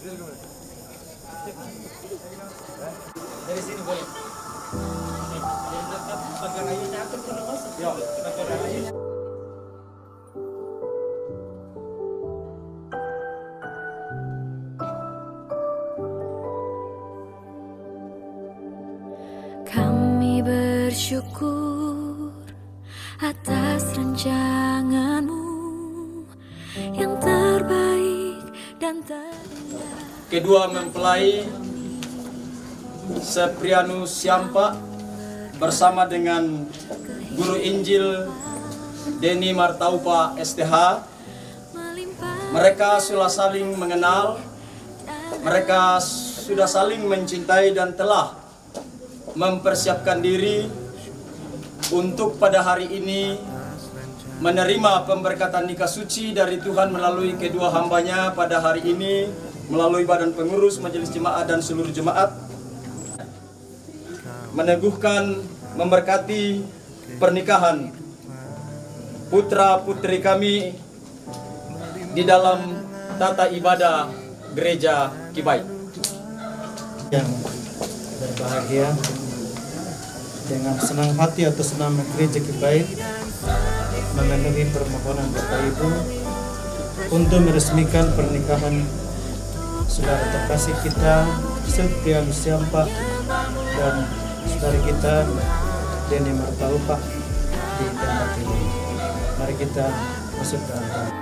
Dari sini boleh. Dari dekat pagar ayunya aku tuh masuk. Ya, pagar ayunya. Kami bersyukur atas rancangan-Mu yang terbaik dan terindah. Kedua mempelai Seprianus Siampa bersama dengan Guru Injil Denny Martaupa STH. Mereka sudah saling mengenal, mereka sudah saling mencintai dan telah mempersiapkan diri untuk pada hari ini menerima pemberkatan nikah suci dari Tuhan melalui kedua hambanya pada hari ini, melalui badan pengurus, majelis jemaat dan seluruh jemaat, meneguhkan, memberkati pernikahan putra putri kami di dalam tata ibadah gereja Kibai. Yang berbahagia, dengan senang hati atas nama gereja Kibai memenuhi permohonan Bapak Ibu untuk meresmikan pernikahan saudara terkasih kita Seprianus Siampa dan saudari kita Denny Martaupa di tempat ini. Mari kita masuk ke dalam.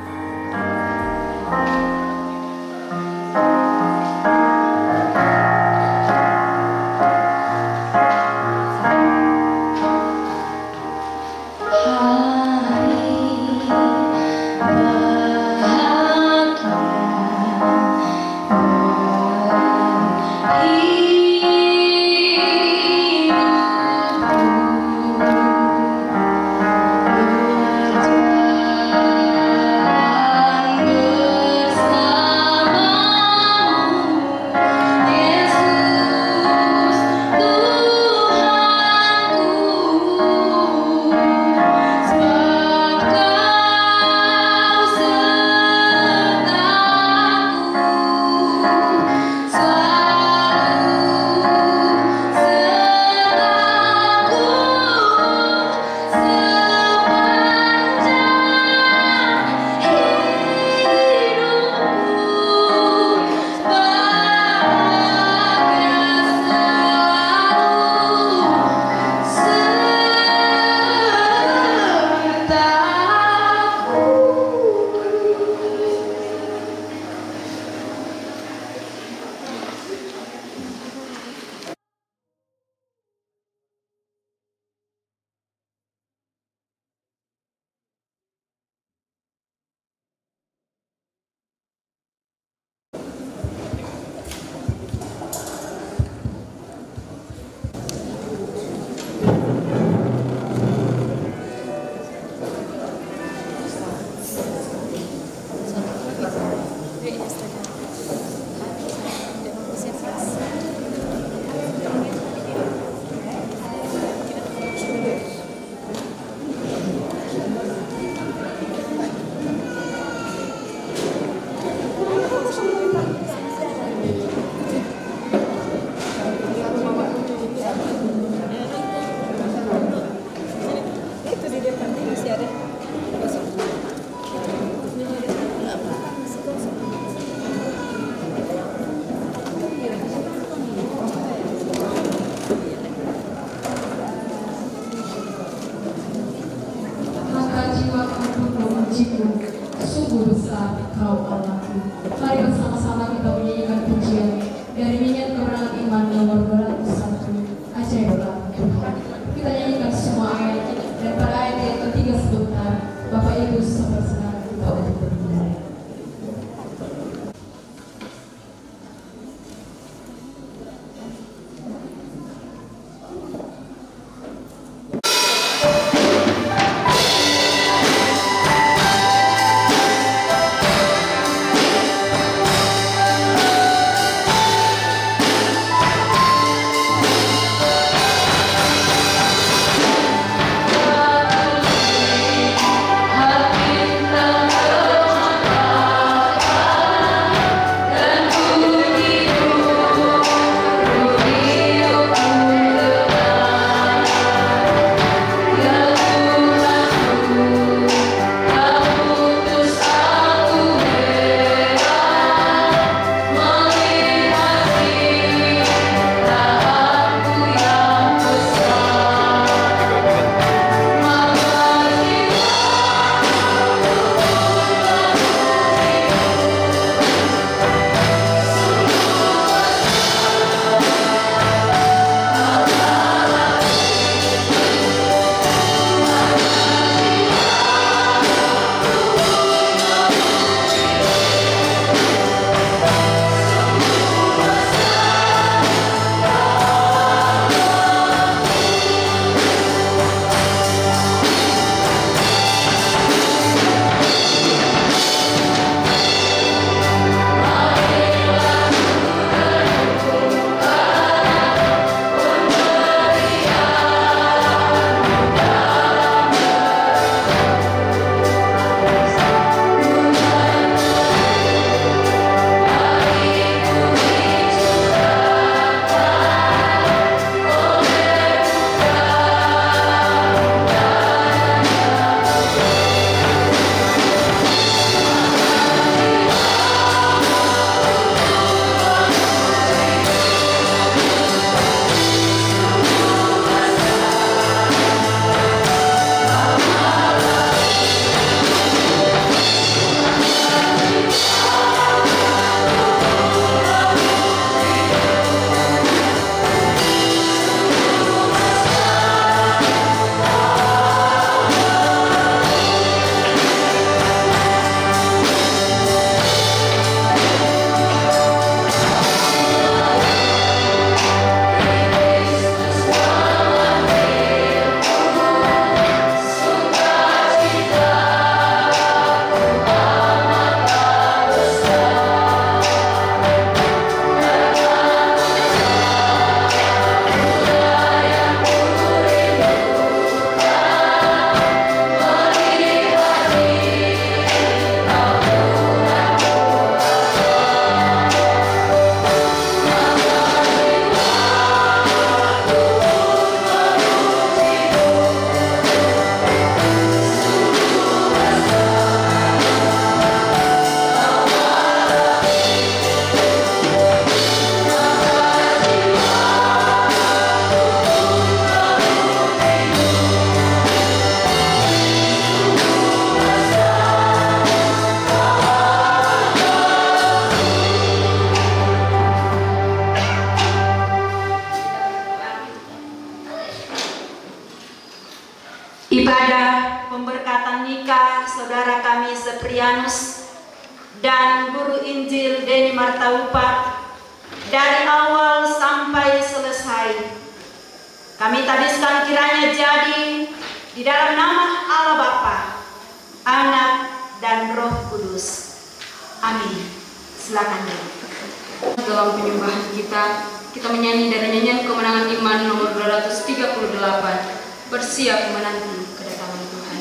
Sungguh besar Kau Allahku. Mari bersama-sama kita menyanyikan pujian dari nyanyian kemenangan iman nomor 201. Ajaiblah Tuhan. Kita nyanyikan semua ayat dan pada ayat yang ketiga sebentar Bapak Ibu saudara-saudara kita untuk berdiri. saudara kami Seprianus dan Guru Injil Deni Martaupa dari awal sampai selesai. Kami tabiskan kiranya jadi di dalam nama Allah Bapa, Anak, dan Roh Kudus. Amin. Silakan. Dalam penyembahan kita menyanyi dari nyanyian Kemenangan Iman nomor 238, bersiap menanti kedatangan Tuhan.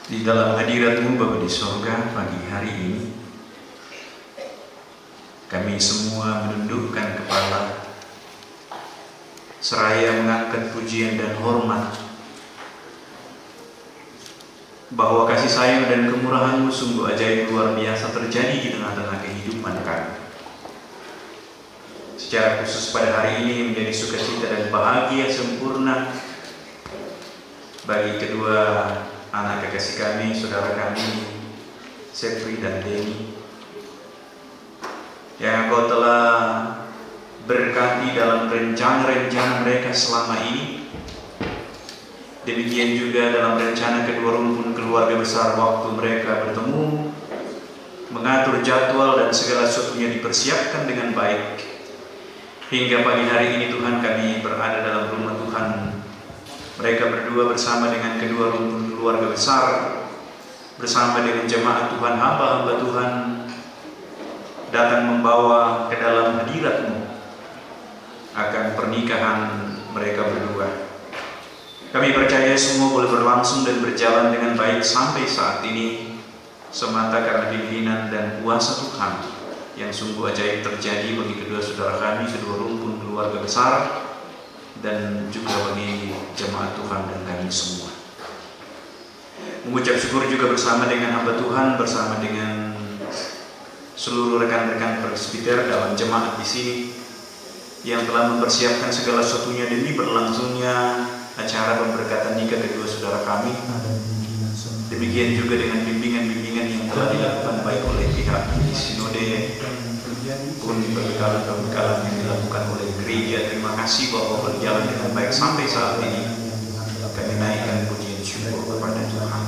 Di dalam hadirat-Mu Bapa di sorga pagi hari ini, kami semua menundukkan kepala seraya mengangkat pujian dan hormat bahwa kasih sayang dan kemurahan-Mu sungguh ajaib luar biasa terjadi di tengah-tengah kehidupan kami. Secara khusus pada hari ini menjadi sukacita dan bahagia sempurna bagi kedua anak kekasih kami, saudara kami, Sepri dan Deni, yang Engkau telah berkati dalam rencana-rencana mereka selama ini. Demikian juga dalam rencana kedua rumpun keluarga besar waktu mereka bertemu, mengatur jadwal dan segala sesuatunya dipersiapkan dengan baik. Hingga pagi hari ini Tuhan kami berada dalam rumah Tuhan. Mereka berdua bersama dengan kedua rumpun keluarga besar, bersama dengan jemaat Tuhan, hamba-hamba Tuhan, datang membawa ke dalam hadirat-Mu akan pernikahan mereka berdua. Kami percaya semua boleh berlangsung dan berjalan dengan baik sampai saat ini, semata karena pimpinan dan kuasa Tuhan yang sungguh ajaib terjadi bagi kedua saudara kami, kedua rumpun keluarga besar, dan juga bagi jemaat Tuhan dan kami semua. Mengucap syukur juga bersama dengan hamba Tuhan, bersama dengan seluruh rekan-rekan presbiter dalam jemaat di sini yang telah mempersiapkan segala sesuatunya demi berlangsungnya acara pemberkatan nikah kedua saudara kami. Demikian juga dengan bimbingan-bimbingan yang telah dilakukan baik oleh pihak sinode pun perbekalan yang dilakukan oleh gereja. Terima kasih bahwa berjalan dengan baik sampai saat ini. Kami naikkan pujian syukur kepada Tuhan.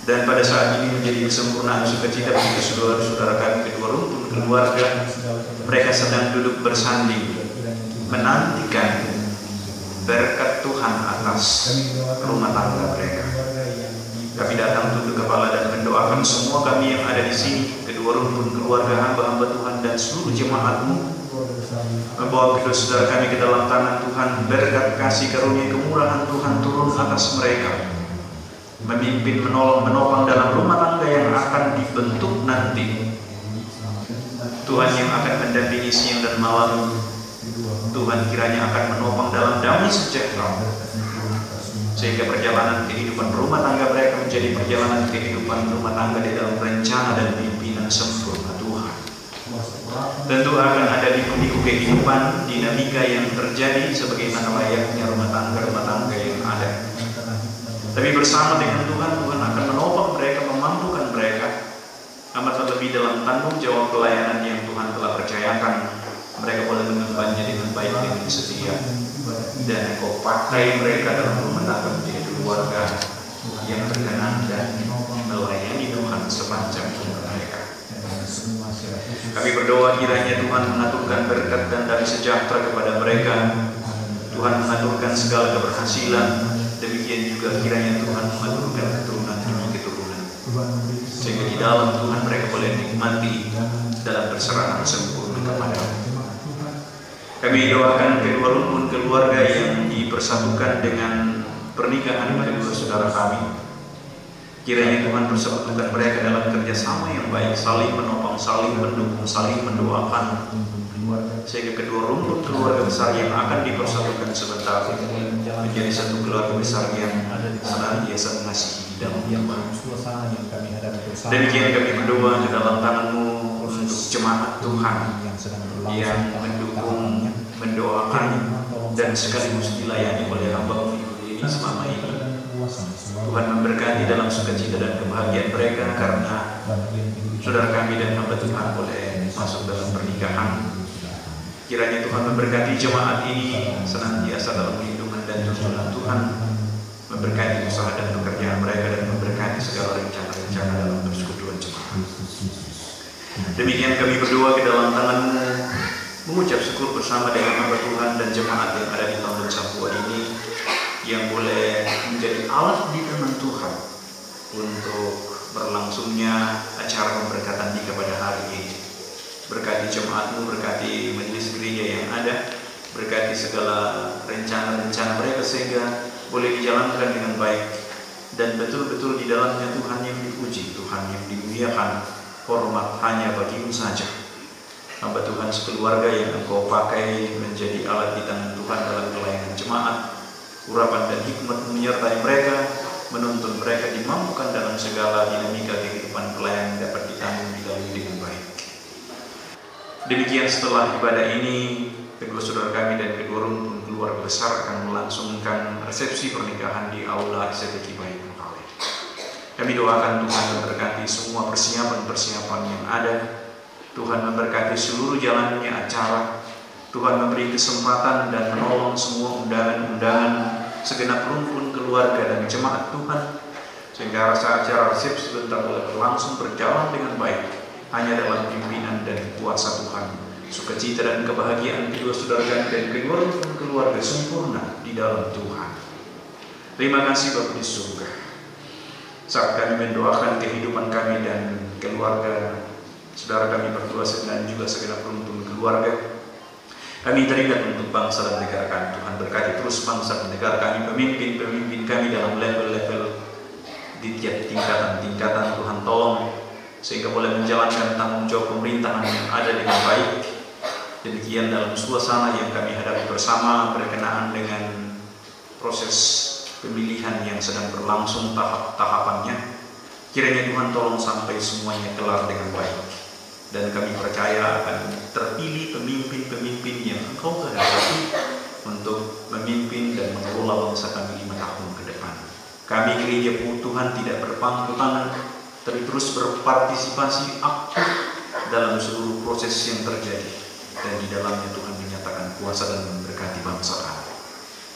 Dan pada saat ini menjadi kesempurnaan sukacita bagi saudara-saudara kami kedua rumpun keluarga. Mereka sedang duduk bersanding menantikan berkat Tuhan atas rumah tangga mereka. Kami datang tunduk kepala dan mendoakan semua kami yang ada di sini, kedua rumpun keluarga hamba-hamba Tuhan dan seluruh jemaat-Mu, membawa kedua saudara kami ke dalam tangan Tuhan. Berkat kasih karunia kemurahan Tuhan turun atas mereka, memimpin, menolong, menopang dalam rumah tangga yang akan dibentuk nanti. Tuhan yang akan mendampingi siang dan malam. Tuhan kiranya akan menopang dalam damai sejahtera, sehingga perjalanan kehidupan rumah tangga mereka menjadi perjalanan kehidupan rumah tangga di dalam rencana dan pimpinan sempurna Tuhan. Tentu akan ada liku-liku kehidupan, dinamika yang terjadi sebagaimana layaknya rumah tangga yang ada. Tapi bersama dengan Tuhan, Tuhan akan menopang mereka, memampukan mereka, amat terlebih dalam tanggung jawab pelayanan yang Tuhan telah percayakan. Mereka boleh mengembannya dengan baik, dengan setia, dan Engkau pakai mereka dalam rumah tangga menjadi keluarga yang berkenan dan melayani Tuhan sepanjang hidup mereka. Kami berdoa kiranya Tuhan mengaturkan berkat dan damai sejahtera kepada mereka. Tuhan mengaturkan segala keberhasilan. Demikian juga kiranya Tuhan mengaturkan keturunan demi keturunan, sehingga di dalam Tuhan mereka boleh nikmati dalam perserahan sempurna kepada-Mu. Kami doakan kedua rumpun keluarga yang dipersatukan dengan pernikahan kedua saudara kami. Kiranya Tuhan persatukan mereka dalam kerjasama yang baik, saling menopang, saling mendukung, saling mendoakan, sehingga kedua rumpun keluarga besar yang akan dipersatukan sebentar menjadi satu keluarga besar yang senantiasa mengasihi di dalam Tuhan. Demikian kami berdoa ke dalam tangan-Mu untuk jemaat Tuhan yang mendukung, mendoakan, dan sekaligus dilayani oleh hamba-Mu ini selama ini. Tuhan memberkati dalam sukacita dan kebahagiaan mereka karena saudara kami dan hamba Tuhan boleh masuk dalam pernikahan. Kiranya Tuhan memberkati jemaat ini senantiasa dalam lindungan dan tuntunan Tuhan, memberkati usaha dan pekerjaan mereka, dan memberkati segala rencana-rencana dalam persekutuan jemaat. Demikian kami berdoa ke dalam tangan-Mu, mengucap syukur bersama dengan hamba Tuhan dan jemaat yang ada di Tambun Sampua ini, yang boleh menjadi alat di tangan Tuhan untuk berlangsungnya acara pemberkatan di pada hari ini. Berkati jemaat-Mu, berkati majelis gereja yang ada, berkati segala rencana-rencana mereka sehingga boleh dijalankan dengan baik, dan betul-betul di dalamnya Tuhan yang dipuji, Tuhan yang dimuliakan, hormat hanya bagi-Mu saja. Hamba Tuhan sekeluarga yang Engkau pakai menjadi alat di tangan Tuhan dalam pelayanan jemaat, urapan dan hikmat menyertai mereka, menuntun mereka dimampukan dalam segala dinamika kehidupan pelayanan dapat ditanggung dilalui dengan baik. Demikian setelah ibadah ini, kedua saudara kami dan kedua rumpun keluarga besar akan melangsungkan resepsi pernikahan di aula STK Baik Nukale. Kami doakan Tuhan memberkati semua persiapan-persiapan yang ada. Tuhan memberkati seluruh jalannya acara. Tuhan memberi kesempatan dan menolong semua undangan-undangan segenap rumpun keluarga dan jemaat Tuhan, sehingga rasa acara resepsi sebentar boleh berlangsung berjalan dengan baik, hanya dalam pimpinan dan kuasa Tuhan. Sukacita dan kebahagiaan kedua saudara kami dan kedua rumpun keluarga sempurna di dalam Tuhan. Terima kasih Bapa di surga. Saat kami mendoakan kehidupan kami dan keluarga saudara kami berdua dan juga segenap rumpun keluarga, kami teringat untuk bangsa dan negara kami. Tuhan berkati terus bangsa dan negara kami, pemimpin-pemimpin kami dalam level-level di tiap tingkatan-tingkatan. Tuhan tolong sehingga boleh menjalankan tanggung jawab pemerintahan yang ada dengan baik. Demikian dalam suasana yang kami hadapi bersama berkenaan dengan proses pemilihan yang sedang berlangsung tahap-tahapannya. Kiranya Tuhan tolong sampai semuanya kelar dengan baik, dan kami percaya akan terpilih pemimpin-pemimpin yang Engkau kehendaki untuk memimpin dan mengelola bangsa kami 5 tahun ke depan. Kami gereja Tuhan tidak berpangku tangan, tapi terus berpartisipasi aktif dalam seluruh proses yang terjadi, dan di dalamnya Tuhan menyatakan kuasa dan memberkati bangsa kami.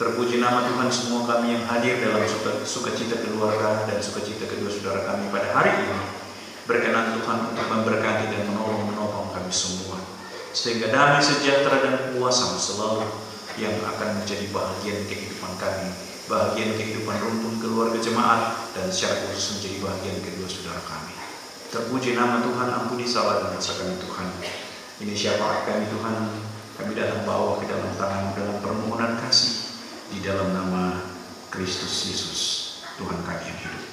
Terpuji nama Tuhan, semua kami yang hadir dalam sukacita keluarga dan sukacita kedua saudara kami pada hari ini. Berkenan Tuhan untuk memberkati dan menolong kami semua, sehingga damai, sejahtera, dan kuasa selalu yang akan menjadi bahagian kehidupan kami, bahagian kehidupan rumpun keluarga jemaat, dan secara khusus menjadi bahagian kedua saudara kami. Terpuji nama Tuhan, ampuni salah dan dosa kami Tuhan. Ini syafaat kami Tuhan, kami datang bawa ke dalam tangan dalam permohonan kasih, di dalam nama Kristus Yesus, Tuhan kami yang hidup.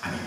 Amin.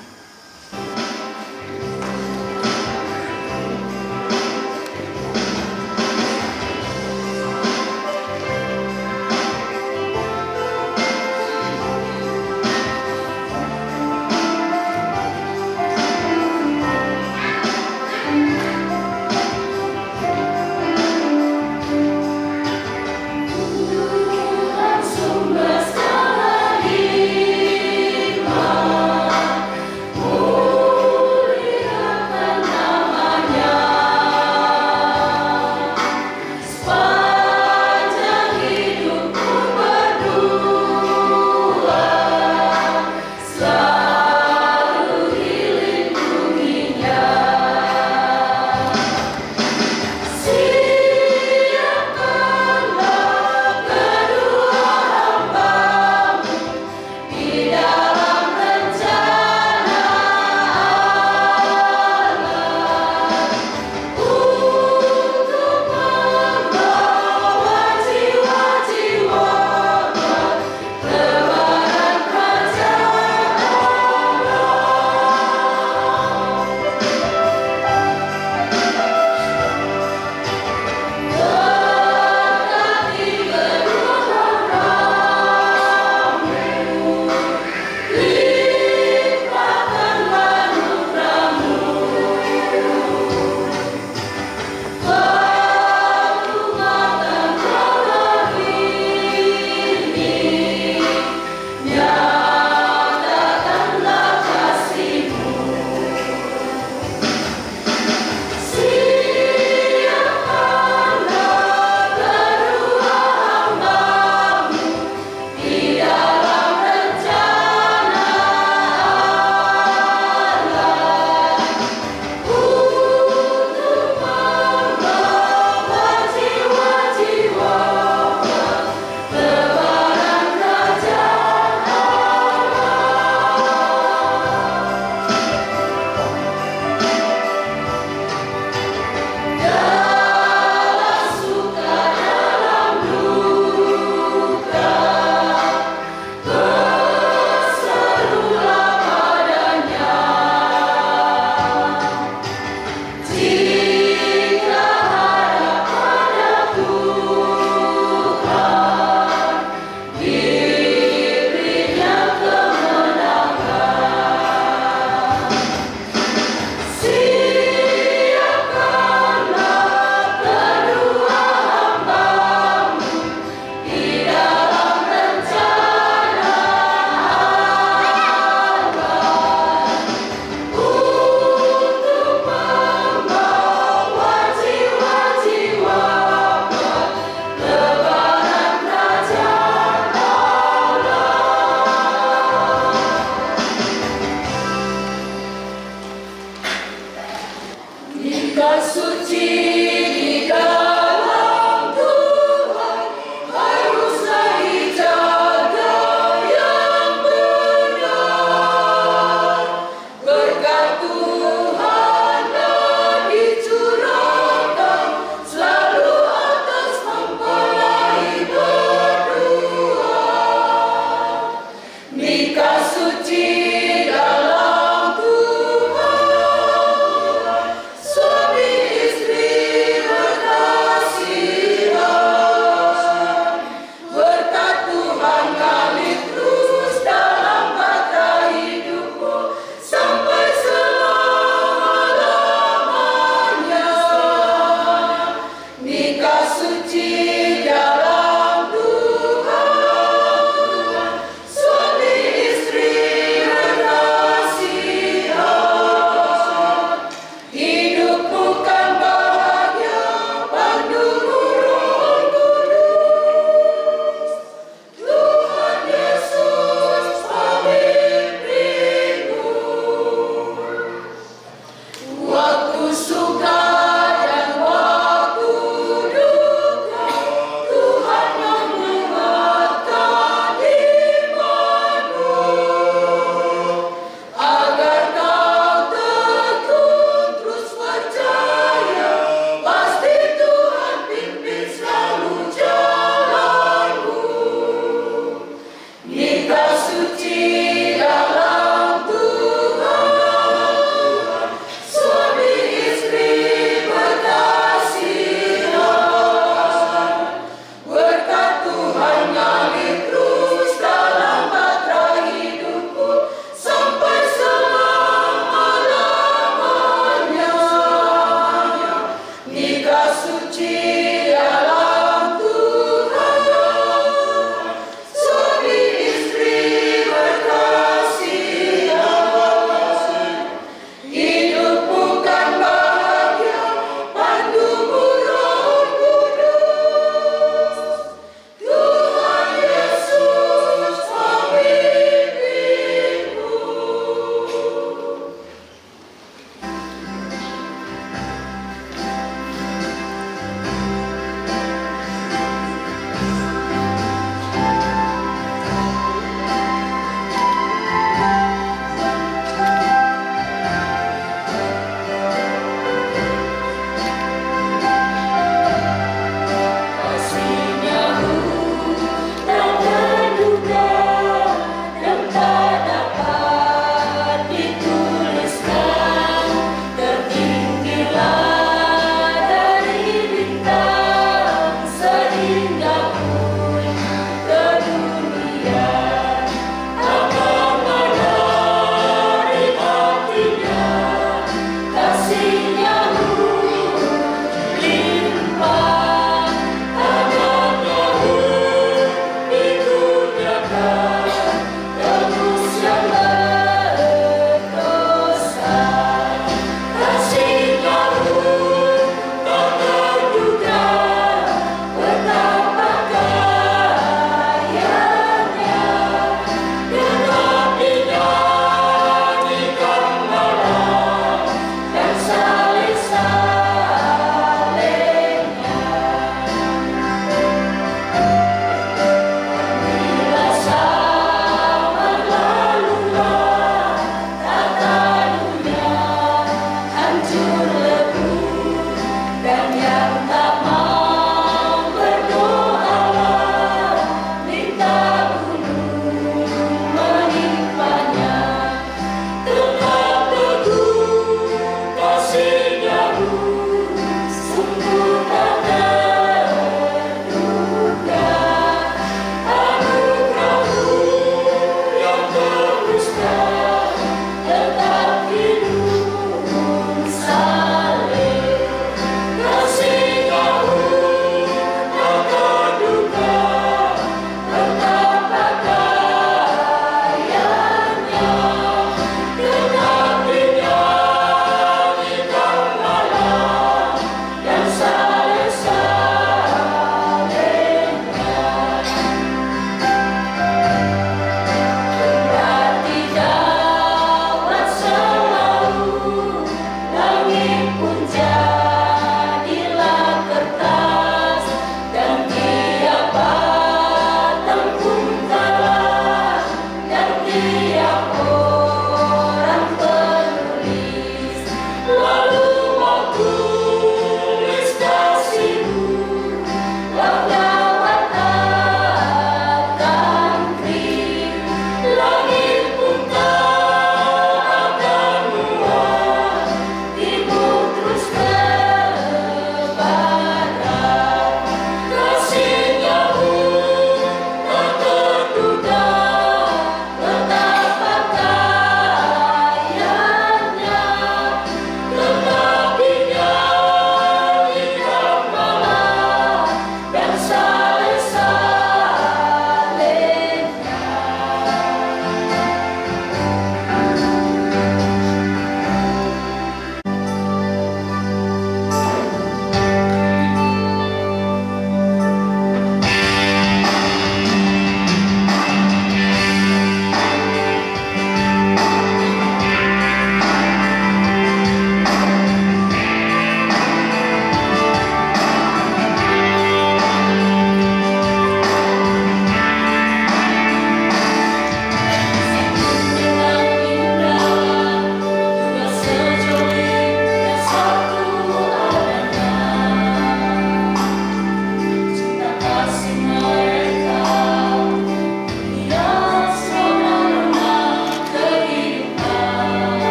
Suci dalam Tuhan, suami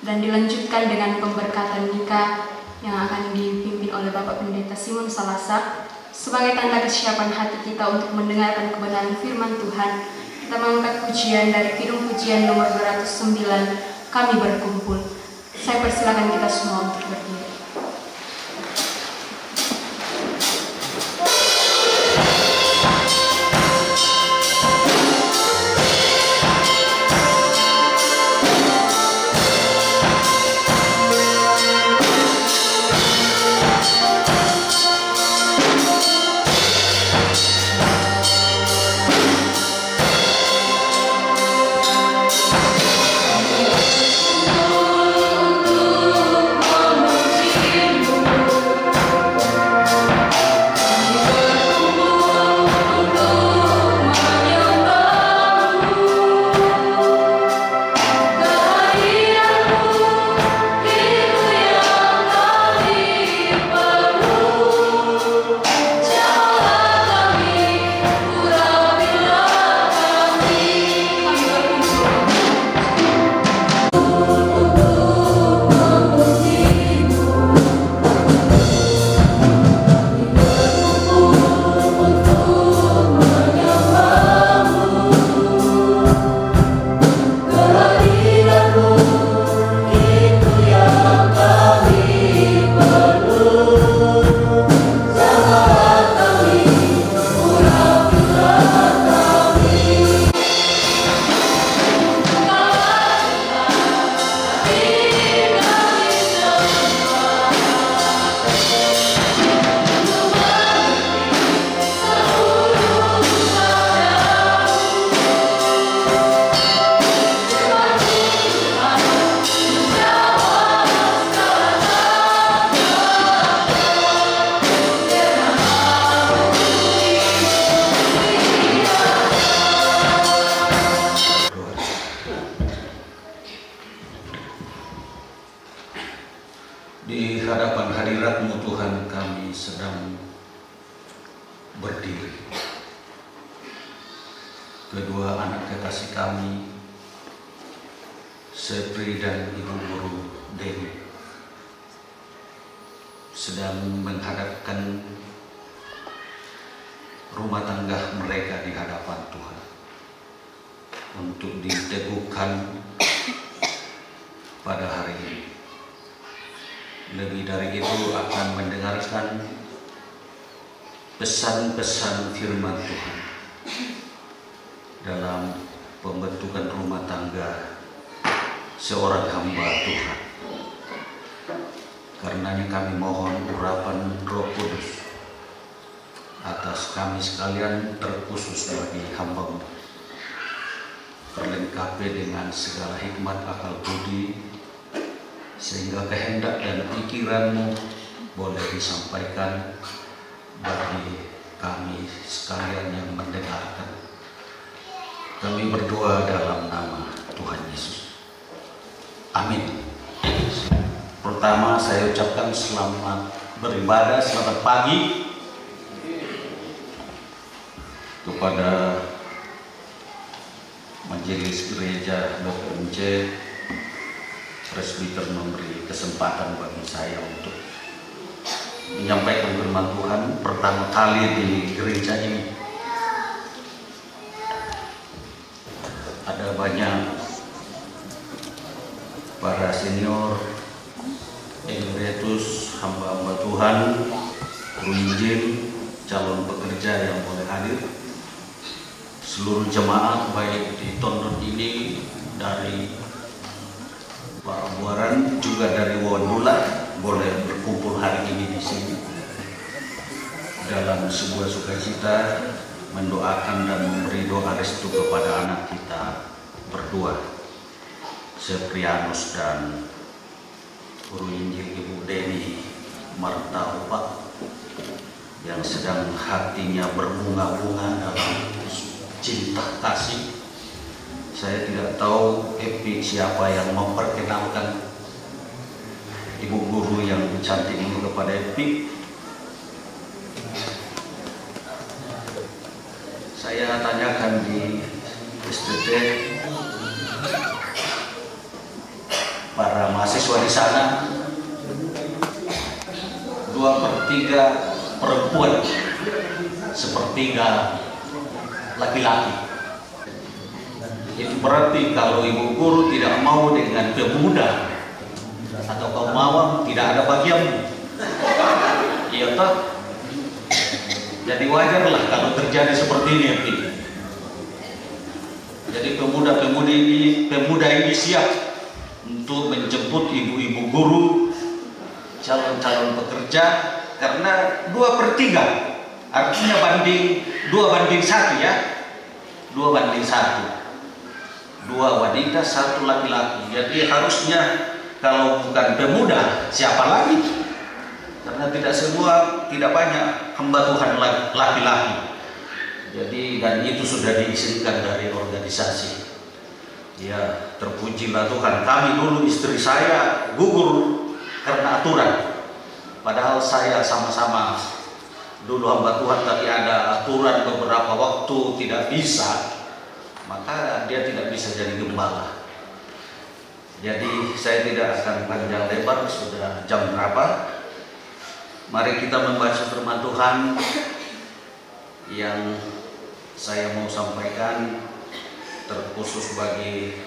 dan dilanjutkan dengan pemberkatan nikah yang akan dipimpin oleh Bapak Pendeta Simon Salasa. Sebagai tanda kesiapan hati kita untuk mendengarkan kebenaran firman Tuhan, kita mengangkat pujian dari Kidung Pujian nomor 209, Kami Berkumpul. Saya persilakan kita semua untuk berdiri. Di hadapan hadirat-Mu Tuhan, kami sedang berdiri. Kedua anak kekasih kami, Sepri dan Ibu Guru Deni, sedang menghadapkan rumah tangga mereka di hadapan Tuhan untuk diteguhkan pada hari ini. Lebih dari itu akan mendengarkan pesan-pesan firman Tuhan dalam pembentukan rumah tangga seorang hamba Tuhan. Karenanya kami mohon urapan Roh Kudus atas kami sekalian, terkhusus bagi hamba-Mu, perlengkapi dengan segala hikmat akal budi, sehingga kehendak dan pikiran-Mu boleh disampaikan bagi kami sekalian yang mendengarkan. Kami berdoa dalam nama Tuhan Yesus. Amin. Pertama, saya ucapkan selamat beribadah, selamat pagi kepada Majelis Gereja BPMC Presbiter memberi kesempatan bagi saya untuk menyampaikan firman Tuhan pertama kali di gereja ini. Ada banyak para senior, emeritus, hamba-hamba Tuhan, guru Injil, calon pekerja yang boleh hadir, seluruh jemaat baik di Tondon ini, dari Pak Buaran, juga dari Wondula, boleh berkumpul hari ini di sini dalam sebuah sukacita, mendoakan dan memberi doa restu kepada anak kita berdua, Seprianus dan Guru Injil Ibu Deni Martaupa, yang sedang hatinya berbunga-bunga dalam cinta kasih. Saya tidak tahu Epi siapa yang memperkenalkan ibu guru yang cantik ini kepada Epi. Saya tanyakan di STT para mahasiswa di sana 2/3 perempuan, 1/3 laki-laki. Itu berarti kalau ibu guru tidak mau dengan pemuda atau kaum awam, tidak ada bagianmu. Iya toh? Jadi wajarlah kalau terjadi seperti ini. Jadi pemuda ini siap untuk menjemput ibu-ibu guru, calon-calon pekerja, karena 2/3, artinya 2/1 ya, 2/1. 2 wanita, 1 laki-laki. Jadi harusnya kalau bukan pemuda, siapa lagi? Karena tidak banyak hamba Tuhan laki-laki. Jadi dan itu sudah diizinkan dari organisasi. Ya, terpujilah Tuhan. Kami dulu istri saya gugur karena aturan. Padahal saya sama-sama dulu hamba Tuhan, tapi ada aturan beberapa waktu tidak bisa, maka dia tidak bisa jadi gembala. Jadi saya tidak akan panjang lebar, sudah jam berapa? Mari kita membaca firman Tuhan yang saya mau sampaikan terkhusus bagi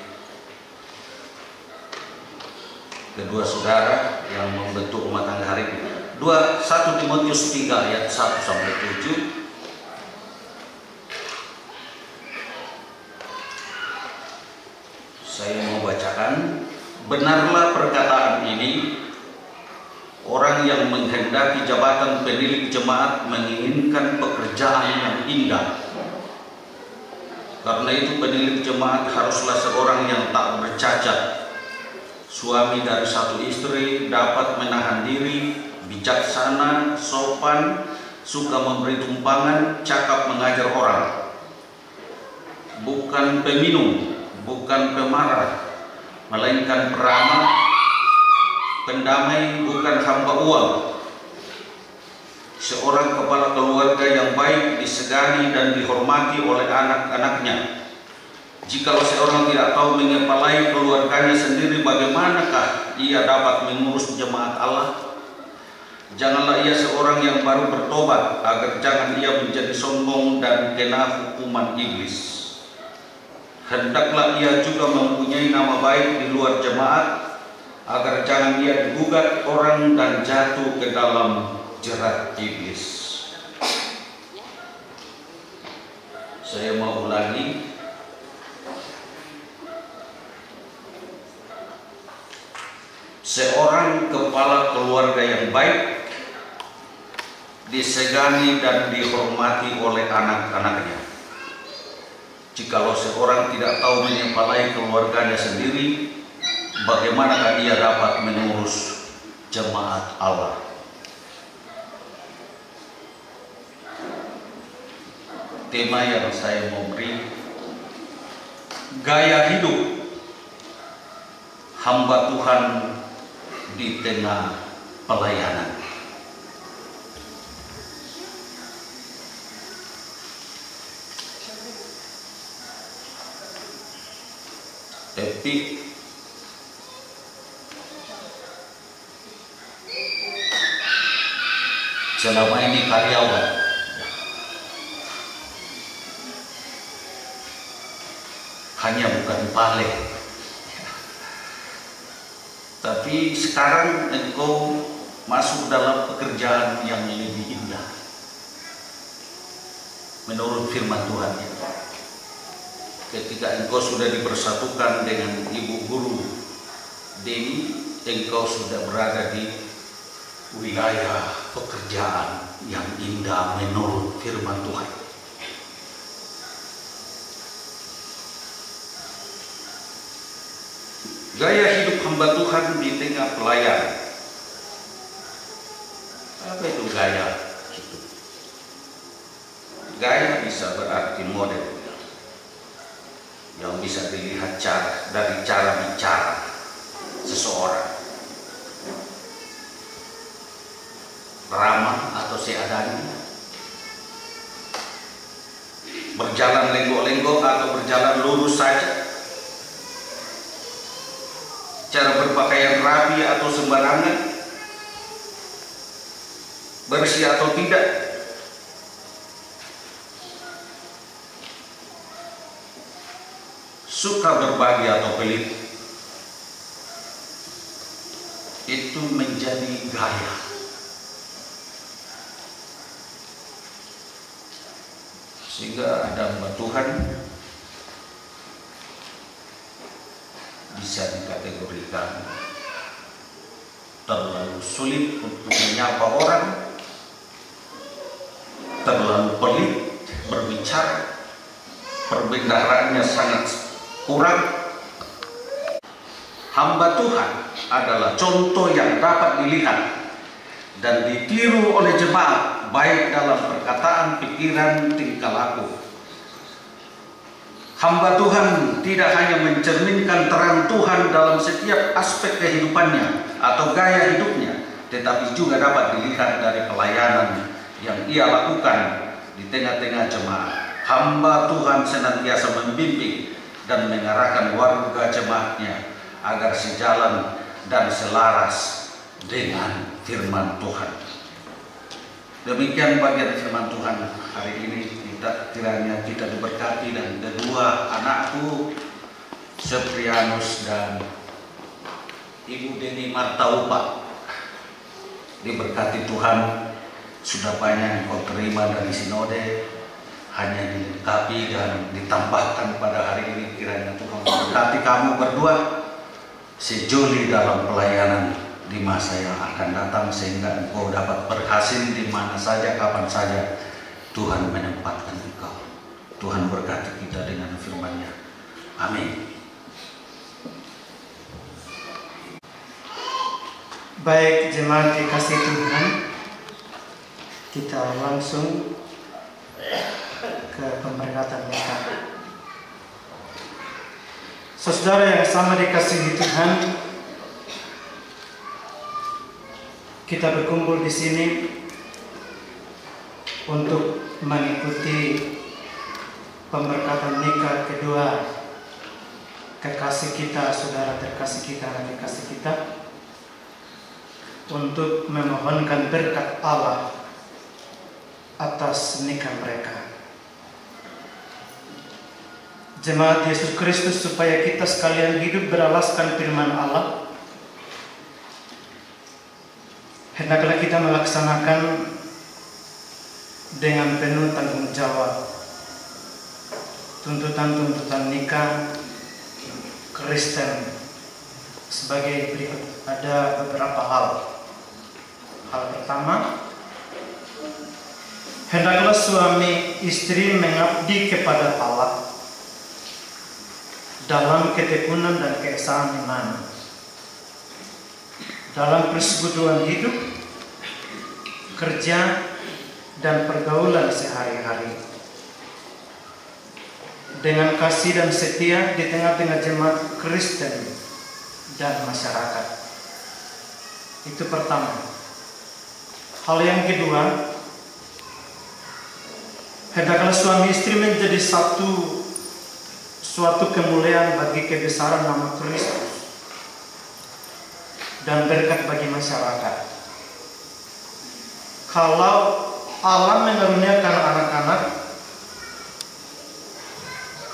kedua saudara yang membentuk rumah tangga hari ini. 1 Timotius 3 ayat 1-7. Saya mau bacakan. Benarlah perkataan ini, orang yang menghendaki jabatan penilik jemaat menginginkan pekerjaan yang indah. Karena itu penilik jemaat haruslah seorang yang tak bercacat, suami dari 1 istri, dapat menahan diri, bijaksana, sopan, suka memberi tumpangan, cakap mengajar orang, bukan peminum, bukan pemarah, melainkan peramah, pendamai, bukan hamba uang. Seorang kepala keluarga yang baik disegani dan dihormati oleh anak-anaknya. Jikalau seorang tidak tahu mengepalai keluarganya sendiri, bagaimanakah ia dapat mengurus jemaat Allah? Janganlah ia seorang yang baru bertobat, agar jangan ia menjadi sombong dan kena hukuman iblis. Hendaklah ia juga mempunyai nama baik di luar jemaat, agar jangan ia digugat orang dan jatuh ke dalam jerat iblis. Saya mau ulangi. Seorang kepala keluarga yang baik disegani dan dihormati oleh anak-anaknya. Jikalau seorang tidak tahu mengepalai keluarganya sendiri, bagaimanakah dia dapat mengurus jemaat Allah? Tema yang saya mau beri, gaya hidup hamba Tuhan di tengah pelayanan. Tapi selama ini karyawan, hanya bukan balik. Tapi sekarang engkau masuk dalam pekerjaan yang lebih indah menurut firman Tuhan itu. Ketika engkau sudah dipersatukan dengan ibu guru Deni, engkau sudah berada di wilayah pekerjaan yang indah menurut firman Tuhan. Gaya hidup hamba Tuhan di tengah pelayanan. Apa itu gaya hidup? Gaya bisa berarti model, yang bisa dilihat dari cara bicara seseorang, ramah atau seadanya, berjalan lenggok-lenggok atau berjalan lurus saja, cara berpakaian rapi sembarangan, bersih atau tidak, suka berbagi atau pelit, itu menjadi gaya. Sehingga ada hamba Tuhan bisa dikategorikan terlalu sulit untuk menyapa orang, terlalu pelit berbicara, perbendaharaannya sangat kurang. Hamba Tuhan adalah contoh yang dapat dilihat dan ditiru oleh jemaat, baik dalam perkataan, pikiran, tingkah laku. Hamba Tuhan tidak hanya mencerminkan terang Tuhan dalam setiap aspek kehidupannya atau gaya hidupnya, tetapi juga dapat dilihat dari pelayanan yang ia lakukan di tengah-tengah jemaat. Hamba Tuhan senantiasa membimbing dan mengarahkan warga jemaatnya agar sejalan dan selaras dengan firman Tuhan. Demikian bagian firman Tuhan hari ini. Kiranya kita diberkati dan kedua anakku Seprianus dan Ibu Deni Martaupa diberkati Tuhan. Sudah banyak kau terima dari sinode, hanya dilengkapi dan ditambahkan pada hari ini. Kiranya Tuhan memberkati kamu berdua sejoli dalam pelayanan di masa yang akan datang, sehingga engkau dapat berhasil di mana saja, kapan saja Tuhan menempatkan engkau. Tuhan berkati kita dengan firman-Nya. Amin. Baik jemaat dikasih Tuhan, kita langsung ke pemberkatan kita. Saudara yang sama dikasihi Tuhan, kita berkumpul di sini untuk mengikuti pemberkatan nikah kedua kekasih kita, saudara terkasih kita dan kekasih kita, untuk memohonkan berkat Allah atas nikah mereka. Jemaat Yesus Kristus, supaya kita sekalian hidup beralaskan firman Allah, hendaklah kita melaksanakan dengan penuh tanggung jawab tuntutan-tuntutan nikah Kristen sebagai berikut. Ada beberapa hal. Hal pertama, hendaklah suami istri mengabdi kepada Allah dalam ketekunan dan keesaan iman, dalam persekutuan hidup, kerja, dan pergaulan sehari-hari, dengan kasih dan setia di tengah-tengah jemaat Kristen dan masyarakat. Itu pertama. Hal yang kedua, hendaklah suami istri menjadi suatu kemuliaan bagi kebesaran nama Kristus dan berkat bagi masyarakat. Kalau Allah mengaruniakan anak-anak,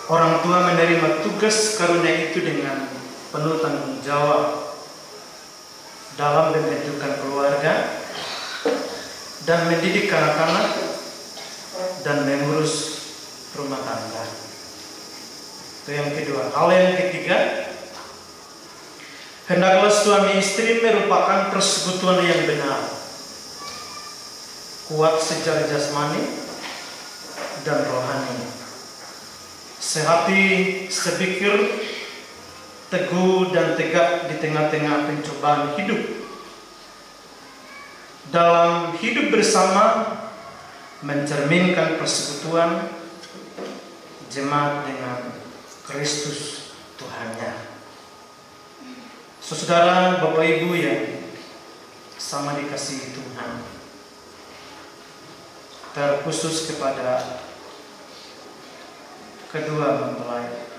orang tua menerima tugas karunia itu dengan penuh tanggung jawab dalam pembentukan keluarga dan mendidik anak-anak dan mengurus rumah tangga. Itu yang kedua. Hal yang ketiga, hendaklah suami istri merupakan persekutuan yang benar, kuat secara jasmani dan rohani, sehati, sepikir, teguh dan tegak di tengah-tengah pencobaan hidup. Dalam hidup bersama mencerminkan persekutuan jemaat dengan Kristus Tuhannya. Saudara, Bapak Ibu yang sama dikasihi Tuhan, terkhusus kepada kedua mempelai,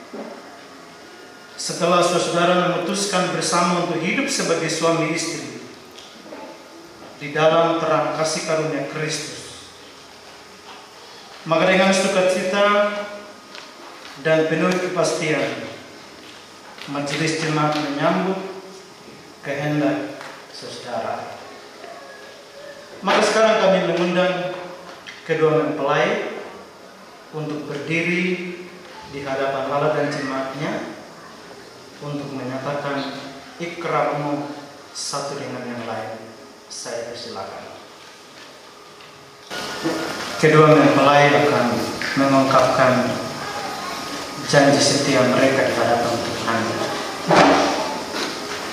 setelah saudara memutuskan bersama untuk hidup sebagai suami istri, di dalam terang kasih karunia Kristus. Maka dengan sukacita dan penuh kepastian, majelis jemaat menyambut kehendak saudara. Maka sekarang kami mengundang kedua mempelai untuk berdiri di hadapan Allah dan jemaatnya untuk menyatakan ikrarmu satu dengan yang lain. Saya persilakan. Kedua mempelai akan mengungkapkan janji setia mereka di hadapan Tuhan.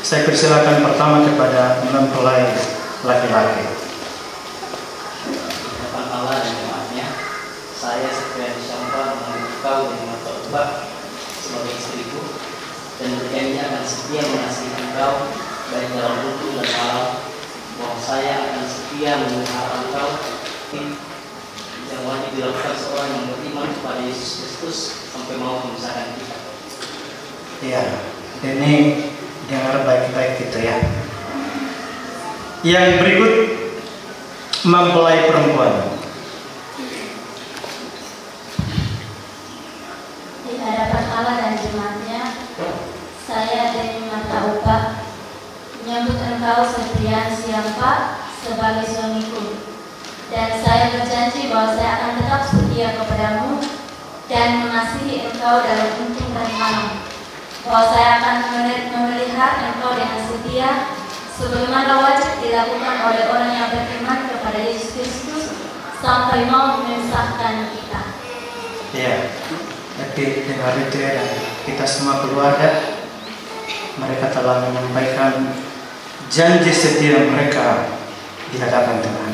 Saya persilakan pertama kepada mempelai laki-laki. Di hadapan Allah dan jemaatnya, saya Supriyanus Syampa mengambil kau dari mata ubah sebagai istriku dan berjanji akan setia mengasihi engkau baik dalam ruku dan malam, bahwa saya akan setia memelihara engkau yang wajib dilakukan seorang yang beriman kepada Yesus Kristus sampai mau memisahkan kita. Iya, ini dengar baik-baik gitu ya. Yang berikut mempelai perempuan. Di hadapan Allah dan jemaatnya, saya Deni Martaupa menyambut engkau Supriyanus Syampa sebagai suamiku, dan saya berjanji bahwa saya akan tetap setia kepadamu dan mengasihi engkau dalam untung dan malam, bahwa saya akan memelihara engkau dengan setia sebagaimana wajib dilakukan oleh orang yang beriman kepada Yesus Kristus sampai mau memisahkan kita. Iya, jadi dengar itu ya, dan kita semua keluarga, mereka telah menyampaikan janji setia mereka di hadapan Tuhan.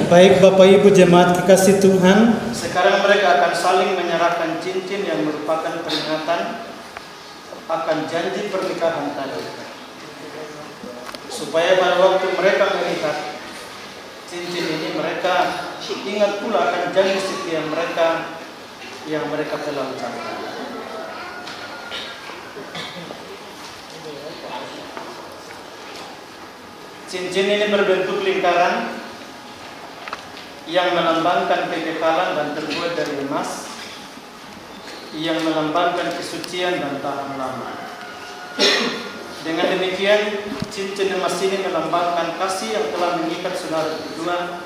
Baik Bapak Ibu jemaat kekasih Tuhan, sekarang mereka akan saling menyerahkan cincin yang merupakan peringatan akan janji pernikahan tadi, supaya pada waktu mereka melihat cincin ini, mereka ingat pula akan janji setia mereka yang mereka telah ucapkan. Cincin ini berbentuk lingkaran yang melambangkan kekekalan dan terbuat dari emas, yang melambangkan kesucian dan tahan lama. Dengan demikian, cincin emas ini melambangkan kasih yang telah mengikat saudara berdua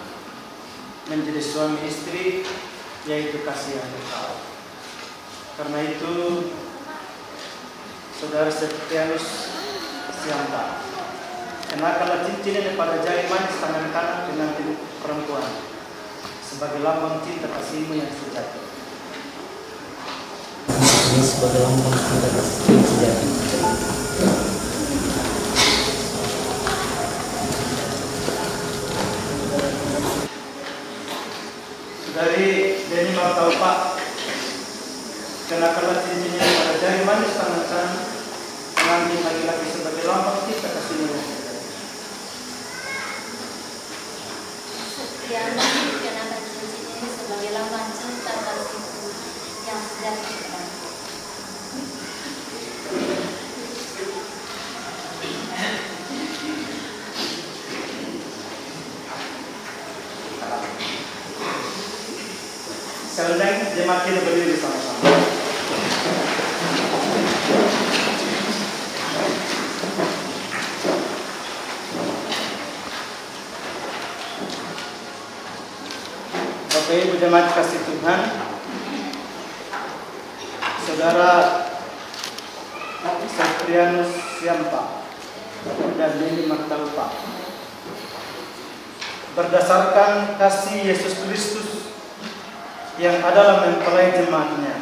menjadi suami istri, yaitu kasih yang kekal. Karena itu, saudara Supriyanus Syampa, kenakanlah cincin ini pada jari manis tangan kanan pengantin perempuan sebagai lambang cinta kasihmu yang sejati. Ini sebagai lambang cinta kasihmu sejati. Dari Deni Martaupa, kenakanlah cincin ini pada jari manis tangan kanan pengantin laki-laki sebagai lambang cinta kasihmu yang sejati. Yang dikenakan cincin ini sebagai lambang cinta kasihku yang sejati kepadamu. Sekarang jemaat kita berdiri sama-sama. Bapak Ibu jemaat kasih Tuhan, saudara Supriyanus Syampa dan Deni Martaupa, berdasarkan kasih Yesus Kristus yang adalah mempelai jemaatnya,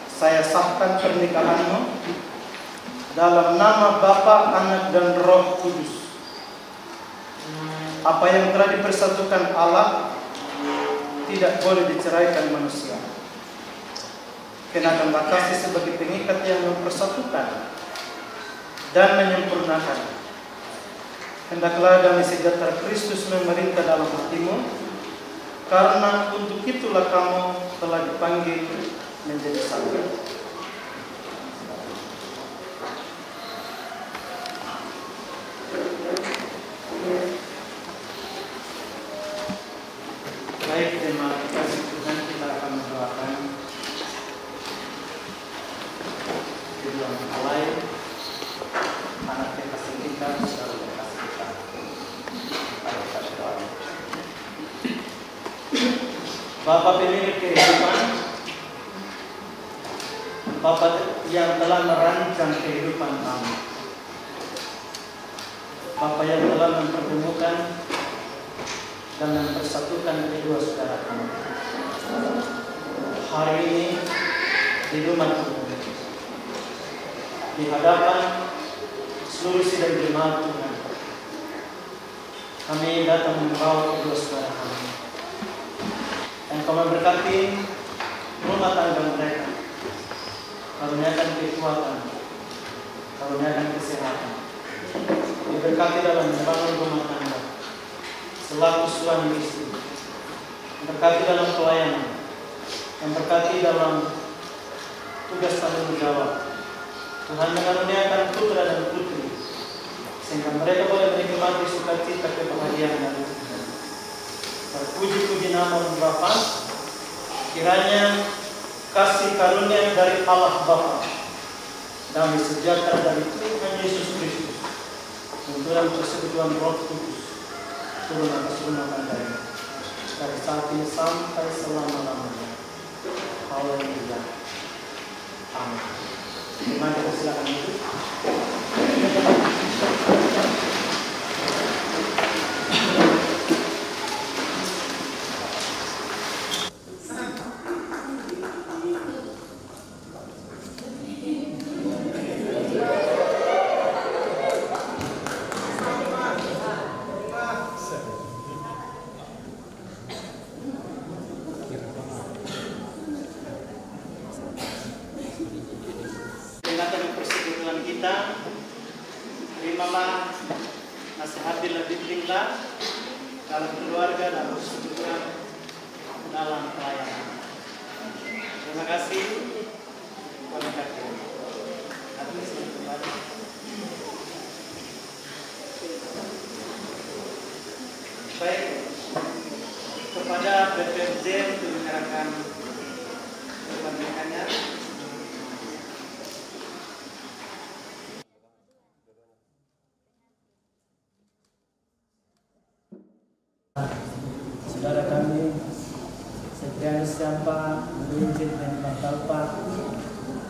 saya sahkan pernikahanmu dalam nama Bapa, Anak, dan Roh Kudus. Apa yang telah dipersatukan Allah tidak boleh diceraikan manusia. Kenakanlah kasih sebagai pengikat yang mempersatukan dan menyempurnakan. Hendaklah damai sejahtera Kristus memerintah dalam hatimu, karena untuk itulah kamu telah dipanggil menjadi satu. Bapa pemilik kehidupan, Bapa yang telah merancang kehidupan kami, Bapa yang telah mempertemukan dan mempersatukan kedua saudara kami. Hari ini di rumah Tuhan, di hadapan seluruh sidang jemaat Tuhan, kami datang membawa kedua saudara kami. Dan kau memberkati rumah tangga mereka, karuniakan kekuatan, karuniakan kesehatan, diberkati dalam membangun rumah tangga selaku suami istri, berkati dalam pelayanan, memberkati dalam tugas tanggung jawab. Tuhan mengaruniakan putra dan putri sehingga mereka boleh menikmati sukacita kebahagiaan dari Tuhan. Terpuji-puji nama Bapa, kiranya kasih karunia dari Allah Bapa, damai sejahtera dari Tuhan Yesus Kristus, tuntunan persekutuan Roh Kudus turun atas rumah tangga ini dari saat ini sampai selama-lamanya. Haleluya. Amin. Terima kasih, silakan itu. Terimalah nasihatlah, bimbinglah dalam keluarga dan persekutuan dalam pelayanan. Terima kasih. Baik, kepada BPMJ untuk menyerahkan kepentingannya. Saudara kami Septrianus Syampa Injil dan Martaupa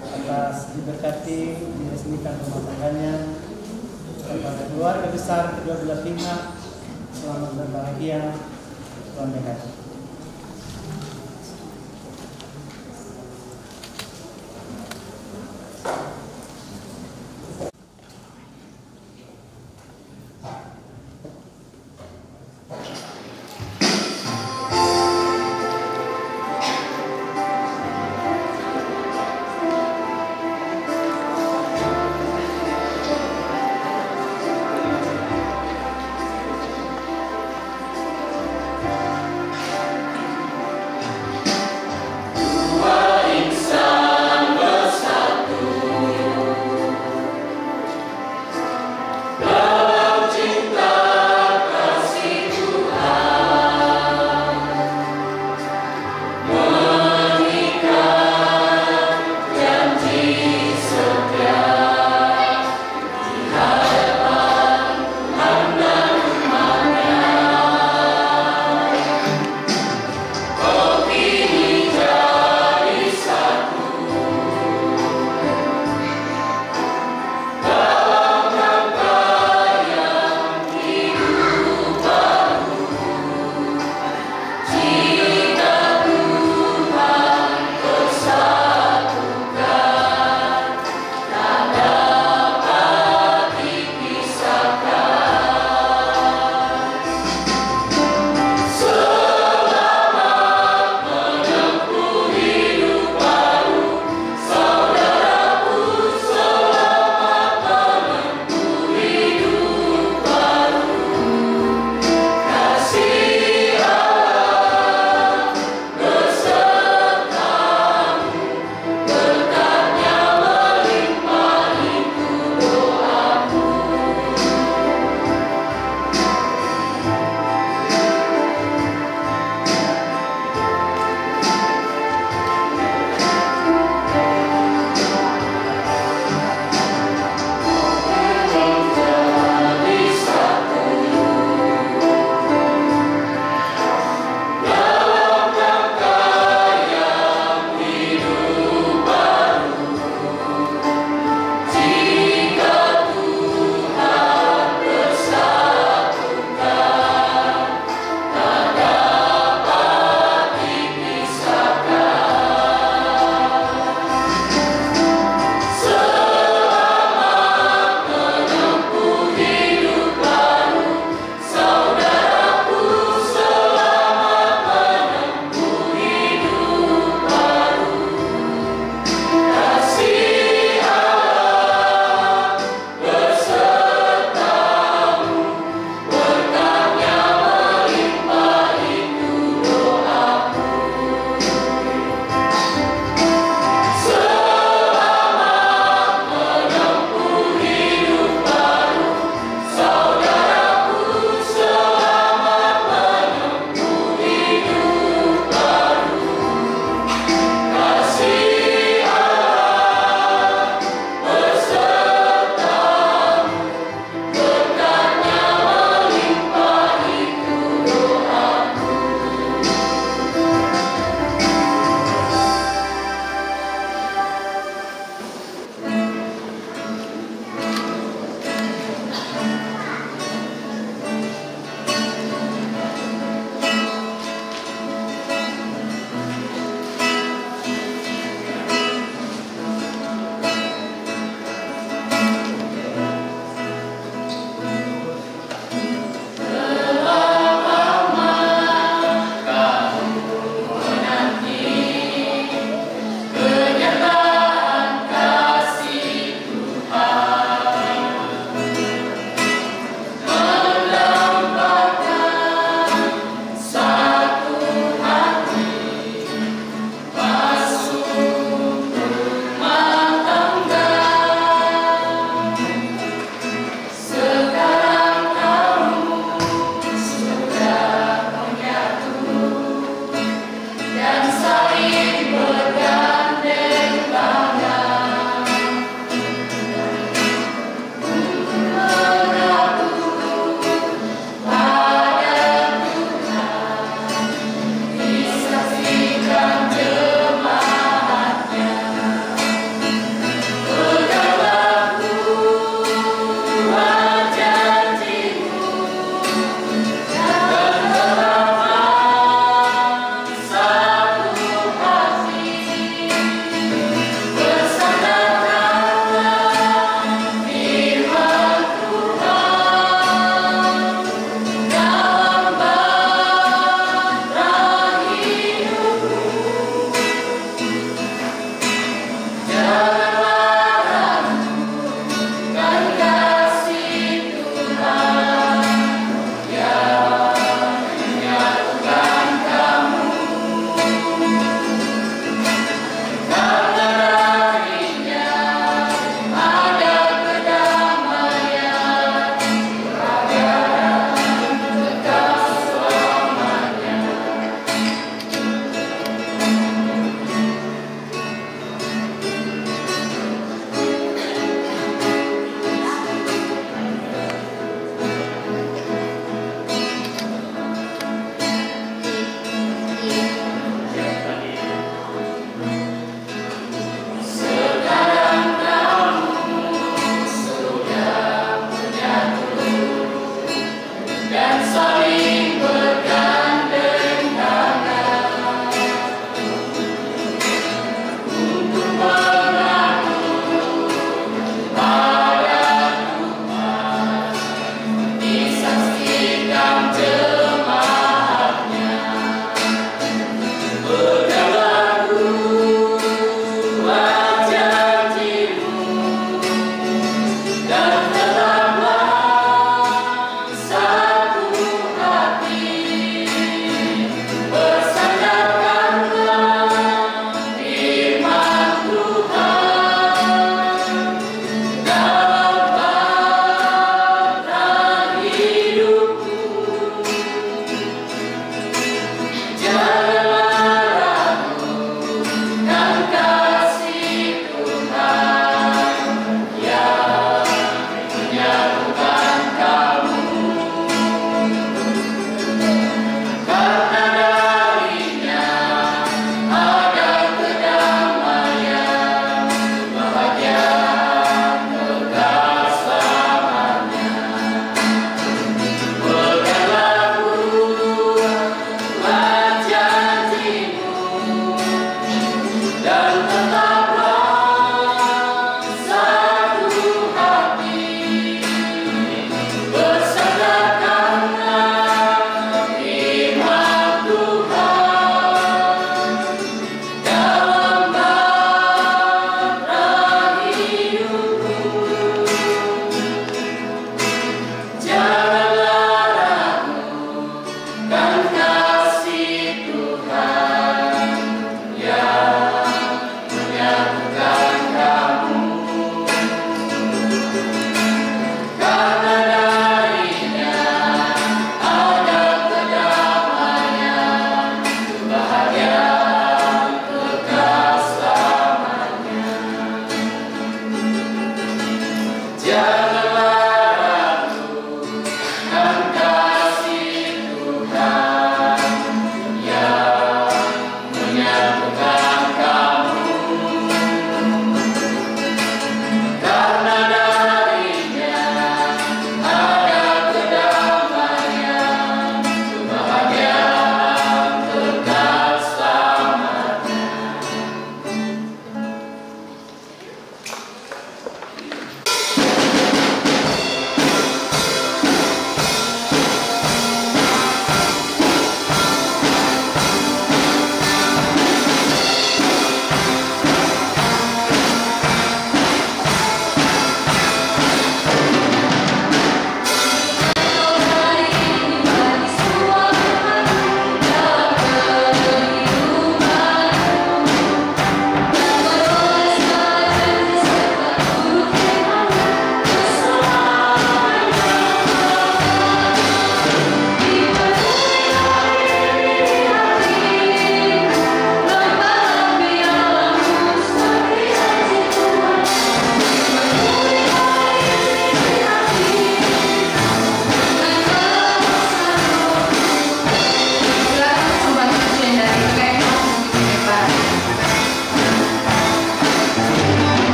atas diberkati diresmikan rumah tangganya, kepada keluarga besar kedua belah pihak selamat berbahagia, Tuhan berkati.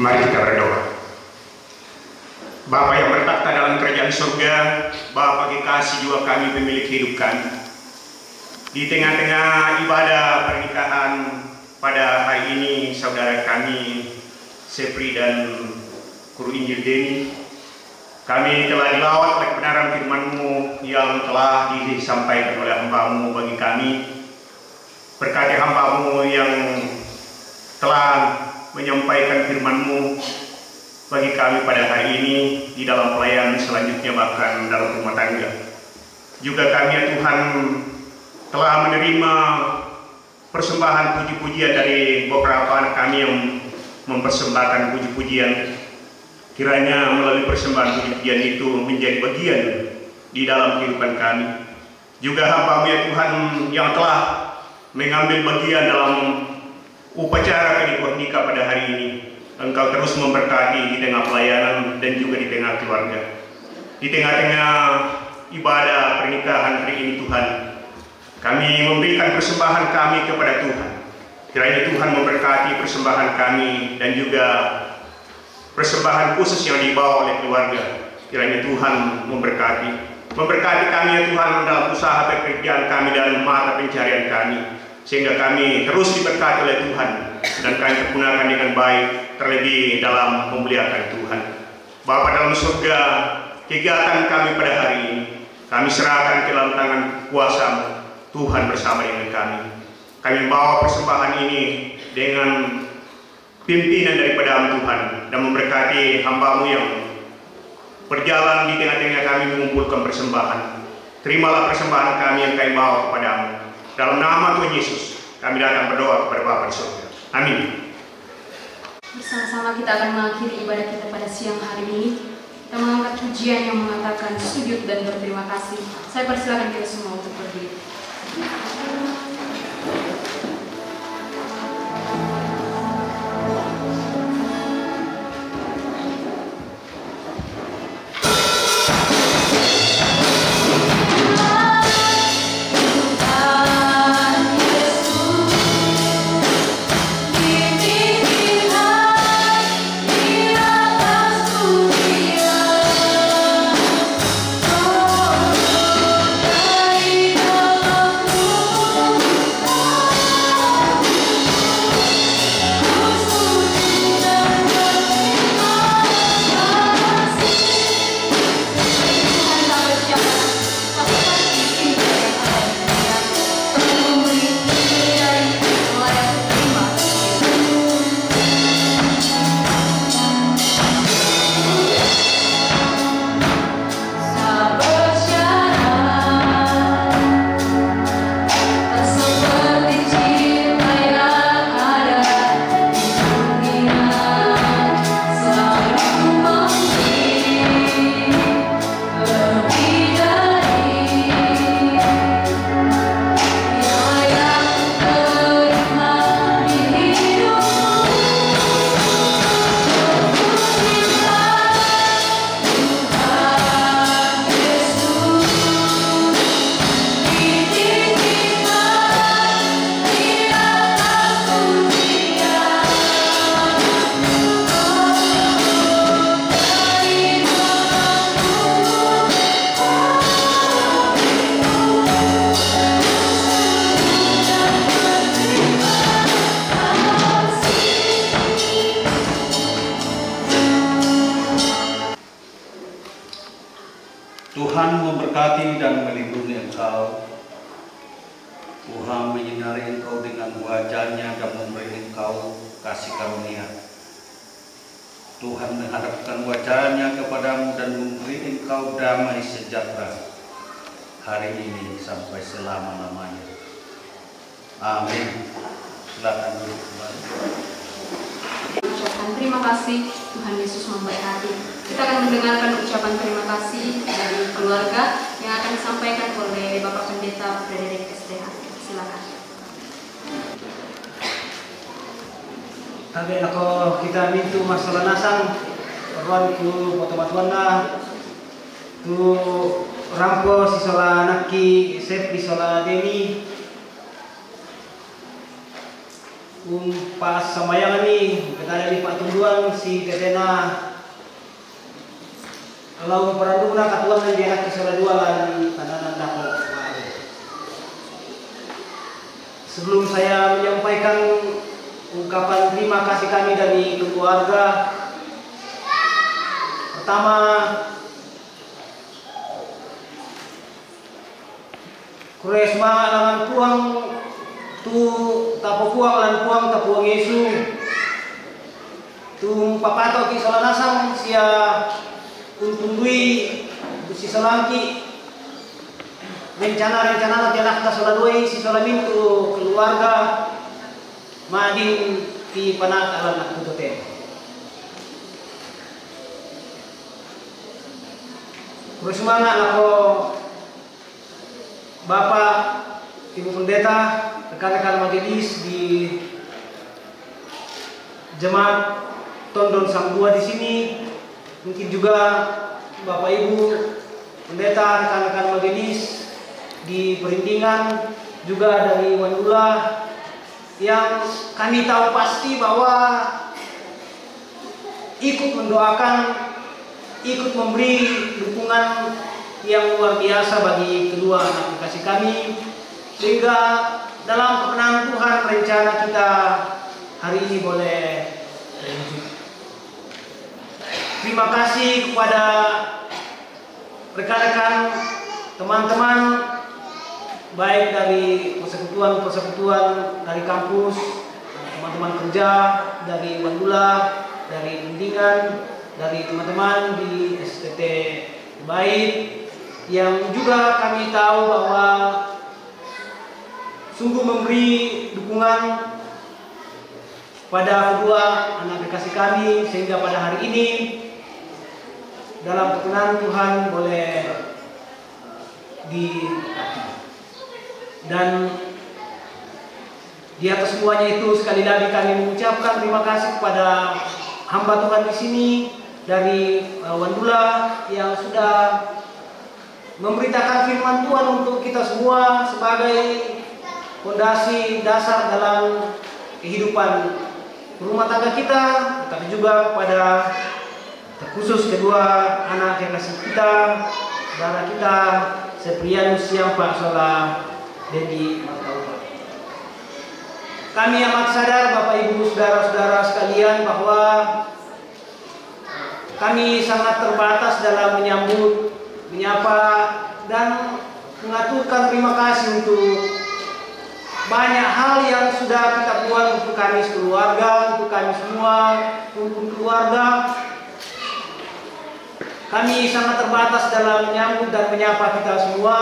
Mari kita berdoa. Bapa yang bertakhta dalam kerajaan surga, Bapa kekasih jiwa kami pemilik hidup kami. Di tengah-tengah ibadah pernikahan pada hari ini, saudara kami Sepri dan Guru Injil Deni, kami telah dilawat oleh kebenaran firman-Mu yang telah disampaikan oleh hamba-Mu bagi kami. Berkati hamba-Mu yang telah menyampaikan firman-Mu bagi kami pada hari ini di dalam pelayanan selanjutnya, bahkan dalam rumah tangga. Juga kami ya Tuhan telah menerima persembahan puji-pujian dari beberapa anak kami yang mempersembahkan puji-pujian. Kiranya melalui persembahan puji-pujian itu menjadi bagian di dalam kehidupan kami. Juga hamba-Mu ya Tuhan yang telah mengambil bagian dalam upacara pernikahan nikah pada hari ini, Engkau terus memberkati di tengah pelayanan dan juga di tengah keluarga. Di tengah-tengah ibadah pernikahan hari ini Tuhan, kami memberikan persembahan kami kepada Tuhan. Kiranya Tuhan memberkati persembahan kami dan juga persembahan khusus yang dibawa oleh keluarga. Kiranya Tuhan memberkati kami ya Tuhan dalam usaha pekerjaan kami dan mata pencarian kami, sehingga kami terus diberkati oleh Tuhan dan kami tergunakan dengan baik, terlebih dalam memuliakan Tuhan. Bapa dalam surga, kegiatan kami pada hari ini kami serahkan ke dalam tangan kuasa-Mu. Tuhan bersama dengan kami. Kami membawa persembahan ini dengan pimpinan daripada Tuhan dan memberkati hamba-Mu yang berjalan di tengah-tengah kami mengumpulkan persembahan. Terimalah persembahan kami yang kami bawa kepada-Mu. Dalam nama Tuhan Yesus, kami datang berdoa kepada Bapa di surga. Amin. Bersama-sama kita akan mengakhiri ibadah kita pada siang hari ini. Kita mengangkat pujian yang mengatakan sujud dan berterima kasih. Saya persilakan kita semua untuk berdiri. Oh Tuhan memberkati dan melindungi engkau. Tuhan menyinari engkau dengan wajah-Nya dan memberi engkau kasih karunia. Tuhan menghadapkan wajah-Nya kepadamu dan memberi engkau damai sejahtera hari ini sampai selama-lamanya. Amin. Silakan duduk kembali. Ucapan terima kasih, Tuhan Yesus memberkati. Kita akan mendengarkan ucapan terima kasih dari keluarga yang akan disampaikan oleh Bapak Pendeta Frederick STH. Silakan. Tabe ako kita mintu masalah nasang ruan ku foto-fotoan tu rampo si sola naki sep di sola Deni pas samayang ni kita di patunduan si tetena kalau peranduna katuan dan dia naki sola dua lan tananan dako. Sebelum saya menyampaikan ungkapan terima kasih kami dari keluarga, pertama kuresma langan puang tu tapo puang lan puang tapuang Yesu tu papato ki salanasang sia untundui si salangki rencana tiada kita soladoi si solamin tu keluarga madin di panakalan nak tutote. Bersemangat ako Bapak, Ibu Pendeta, rekan-rekan majelis di Jemaat Tondon Sambua di sini, mungkin juga Bapak Ibu Pendeta, rekan-rekan majelis di Perintingan, juga dari Wandula, yang kami tahu pasti bahwa ikut mendoakan, ikut memberi dukungan yang luar biasa bagi kedua anak kekasih kami, sehingga dalam kemenangan Tuhan rencana kita hari ini boleh terwujud. Terima kasih kepada rekan-rekan, teman-teman, baik dari persekutuan dari kampus, teman-teman kerja dari Wandula, dari Pindingan, dari teman-teman di STT Bait, yang juga kami tahu bahwa sungguh memberi dukungan pada kedua anak kekasih kami, sehingga pada hari ini dalam perkenan Tuhan boleh diberkati. Dan di atas semuanya itu sekali lagi kami mengucapkan terima kasih kepada hamba Tuhan di sini dari Wandula yang sudah memberitakan firman Tuhan untuk kita semua sebagai fondasi dasar dalam kehidupan rumah tangga kita, tetapi juga kepada terkhusus kedua anak yang kasih kita, saudara kita Seprianus yang Pak Sola Dedi Martaupa. Kami amat sadar Bapak Ibu saudara-saudara sekalian bahwa kami sangat terbatas dalam menyambut, menyapa, dan mengaturkan terima kasih untuk banyak hal yang sudah kita buat untuk kami sekeluarga, untuk kami semua, untuk keluarga. Kami sangat terbatas dalam menyambut dan menyapa kita semua.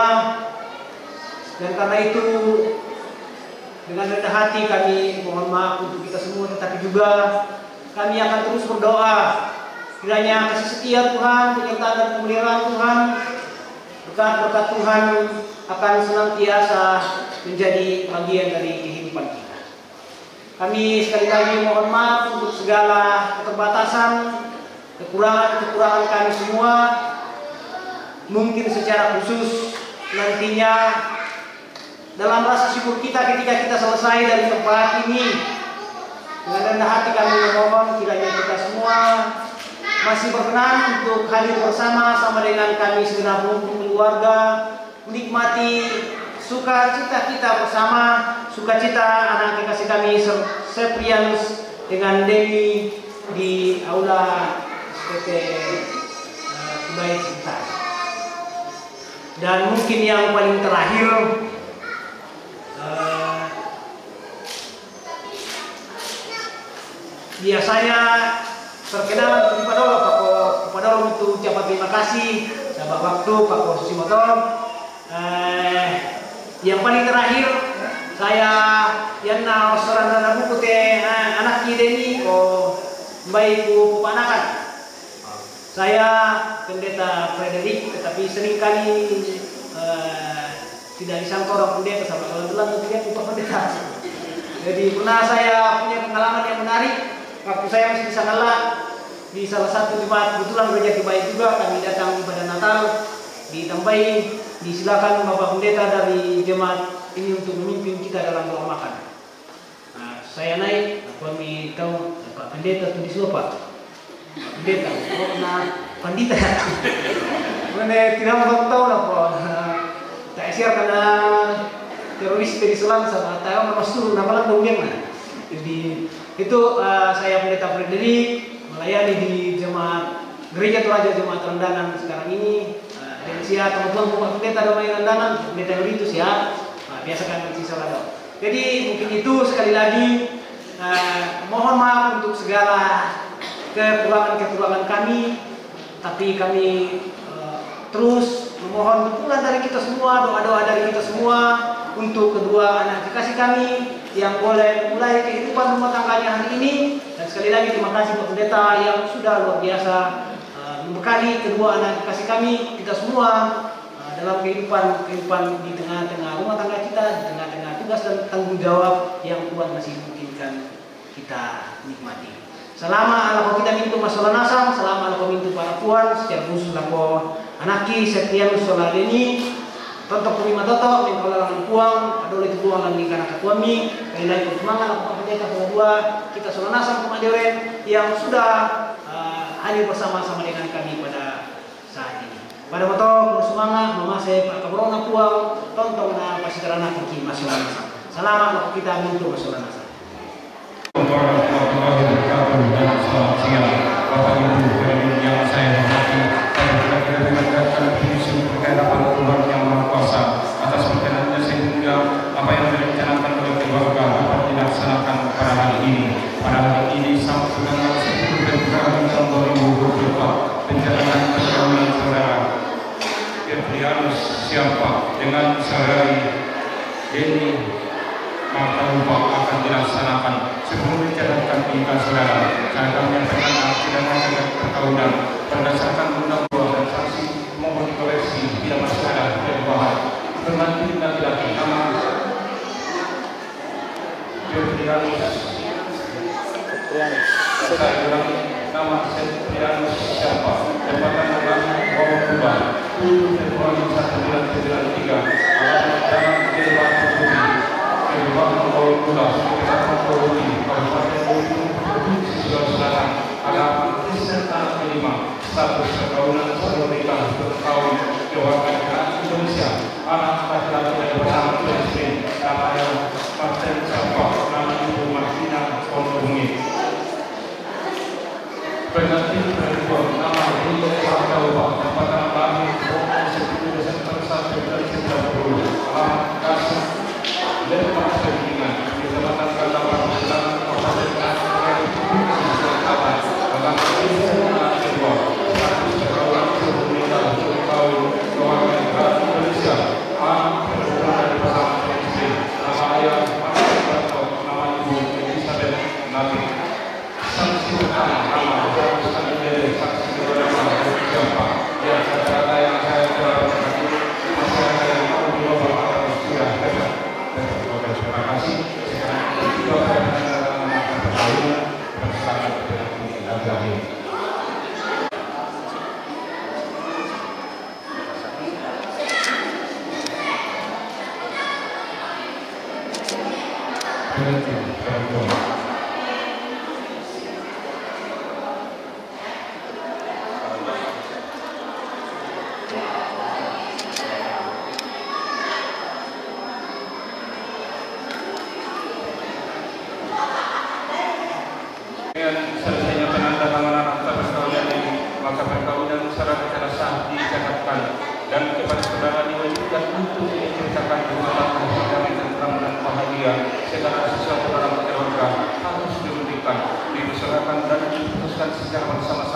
Dan karena itu, dengan rendah hati kami mohon maaf untuk kita semua, tetapi juga kami akan terus berdoa kiranya kasih setia Tuhan, penyertaan dan pemeliharaan Tuhan, berkat-berkat Tuhan akan senantiasa menjadi bagian dari kehidupan kita. Kami sekali lagi mohon maaf untuk segala keterbatasan, kekurangan-kekurangan kami semua. Mungkin secara khusus nantinya dalam rasa syukur kita ketika kita selesai dari tempat ini, dengan rendah hati kami memohon kiranya kita semua masih berkenan untuk hadir bersama dengan kami segenap keluarga, menikmati sukacita kita bersama, sukacita anak kekasih kami Seprianus dengan Deni di aula STT Bait kita. Dan mungkin yang paling terakhir, biasanya perkenalan kepada orang itu ucapan terima kasih sahabat waktu Pak Posisi Motor. Yang paling terakhir saya yang seorang anak buku teh anak Deni baik ku panakan. Saya pendeta Frederick, tetapi seringkali tidak disangka orang pendeta sama kalau bilang tidak itu pendeta. Jadi pernah saya punya pengalaman yang menarik waktu saya masih di Sangalla, di salah satu tempat kebetulan gereja terbaik juga kami datang pada Natal, ditambahi disilakan Bapak Pendeta dari jemaat ini untuk memimpin kita dalam doa makan. Nah, saya naik, kami tahu Pak Pendeta tulis Pak Pendeta, pandita ya. Mana tidak mau tahu lah Pak. Tak siar karena teroris dari Selang sama tahu nama suruh nama lang dongeng. Jadi itu saya Pendeta Frederick melayani di jemaat gereja Toraja Jemaat Rendangan sekarang ini. Dan siap teman-teman Bapak Pendeta ada main rendangan, Pendeta itu siap. Nah, biasa kan sisa lado. Jadi mungkin itu sekali lagi mohon maaf untuk segala kekurangan kami, tapi kami terus memohon dukungan dari kita semua, doa-doa dari kita semua untuk kedua anak kekasih kami yang boleh mulai kehidupan rumah tangganya hari ini. Dan sekali lagi terima kasih Pak Pendeta yang sudah luar biasa membekali kedua anak kekasih kami, kita semua dalam kehidupan di tengah-tengah rumah tangga kita, di tengah-tengah tugas dan tanggung jawab yang Tuhan masih memungkinkan kita nikmati. Selama ala kita mintu masalah nasam, selama ala mintu para puan, secara khusus lako anaki Septianus Soladeni, tontok terima toto, mengkolalangan puang, adol itu puang dan lingkaran katuami, kali lagi pertemangan aku pendeta kedua, kita soal nasam kemajoren yang sudah hadir bersama-sama dengan kami pada saat ini. Pada motor bersemangat, memasai Pak Kabrona puang, tonton na pasikarana kiki masalah nasam. Selamat laku kita mintu masalah nasam. Dan selamat siang Bapak Ibu yang saya hormati. Saya berkata dengan Komisi Perkaitan Tuhan Yang Maha Kuasa atas perkenannya sehingga apa yang direncanakan oleh keluarga dapat dilaksanakan pada hari ini. Pada hari ini Sabtu tanggal 10 Februari tahun 2024 pencalonan perkawinan saudara Getrianus siapa dengan saudari Deni Martaupa akan dilaksanakan. Sebelum dicatatkan nikah saudara, saya akan menyampaikan arti dan hasil perkawinan berdasarkan undang-undang dan saksi mohon dikoreksi bila masih ada perubahan. Pengantin laki-laki nama Getrianus, saya ulangi nama Getrianus siapa? Jabatan Negara Bawang Kuba 7 Februari 1993 alamat Jalan Gelbang Bumi Gelbang Bawang Kuba Kecamatan Bawang Kabupaten Bogor, Provinsi Sulawesi Selatan. Alamat Kristen Tanah Kelima, status perkawinan seluruh berkawin kewarganegaraan Indonesia. Anak laki-laki yang bersama Presiden namanya Martin Sapa, nama Ibu Martina Pondongi. Pengantin perempuan nama Rinto Martaupa, tempatan lahir 10 Desember 1990. Alamat Kasih Lempas Keringan, Kecamatan Kalapan, Kabupaten Keramat, Selatan. Alamat Kristen Tanah Kedua, status perkawinan seluruh meninggal berkawin kewarganegaraan Indonesia. Anak perempuan dari pasangan Presiden nama ayah Martin Sapa, nama Ibu Elizabeth Nabi. Saksi utama nama saksi beberapa siapa yang kata yang saya jawab tadi masyarakat yang mau dibawa atau sudah dapat. Terima kasih. Sekarang kita akan mengenalkan perkawinan bersama dengan agama. Selesainya penandatanganan akta perkawinan ini, maka perkawinan secara sah dicatatkan dan kepada saudara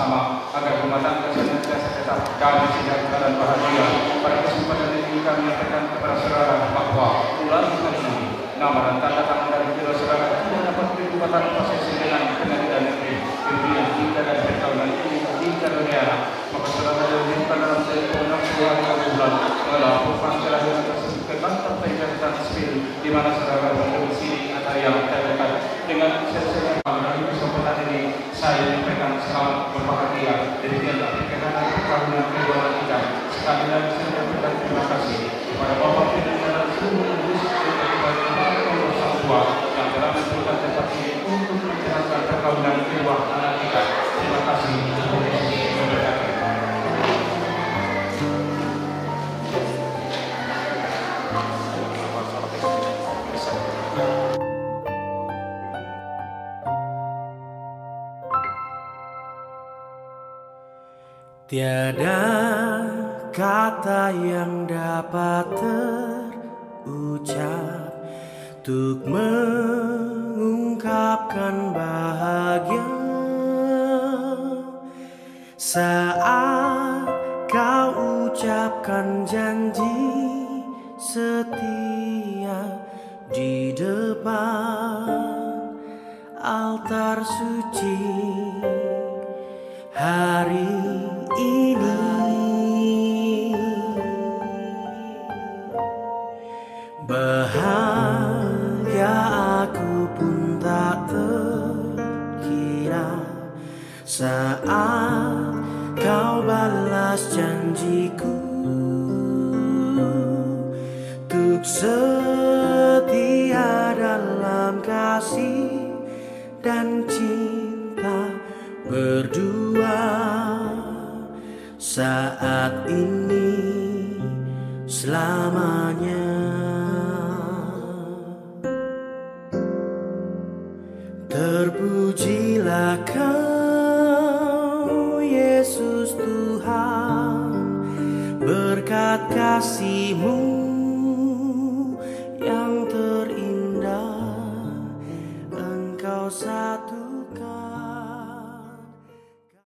bersama agar rumah tangga senantiasa tetap damai, sejahtera dan bahagia. Pada kesempatan ini kami nyatakan kepada saudara bahwa ulangi kali ini nama dan tanda tangan dari kedua saudara tidak dapat berubah tanpa sesi dengan pengadilan negeri pimpinan hingga dan perkawinan ini hingga dunia. Maka saudara diizinkan dalam setiap 6 bulan melakukan kelahiran tersebut ke kantor pengadilan sipil di mana saudara berdomisili atau yang terdekat dengan sesi dari kesempatan ini saya menyampaikan selamat berbahagia demikianlah perkenalan perkawinan kedua kita. Sekali lagi saya menyampaikan terima kasih kepada Bapak Pimpinan dan seluruh pengurus yang telah menentukan tempat ini untuk menjalankan perkawinan kedua anak kita. Terima kasih. Tiada kata yang dapat terucap untuk mengungkapkan bahagia saat kau ucapkan janji setia di depan altar suci hari ini. Bahagia aku pun tak terkira saat kau balas janjiku untuk setia dalam kasih dan cinta berdua saat ini selamanya. Terpujilah Kau Yesus Tuhan, berkat kasih-Mu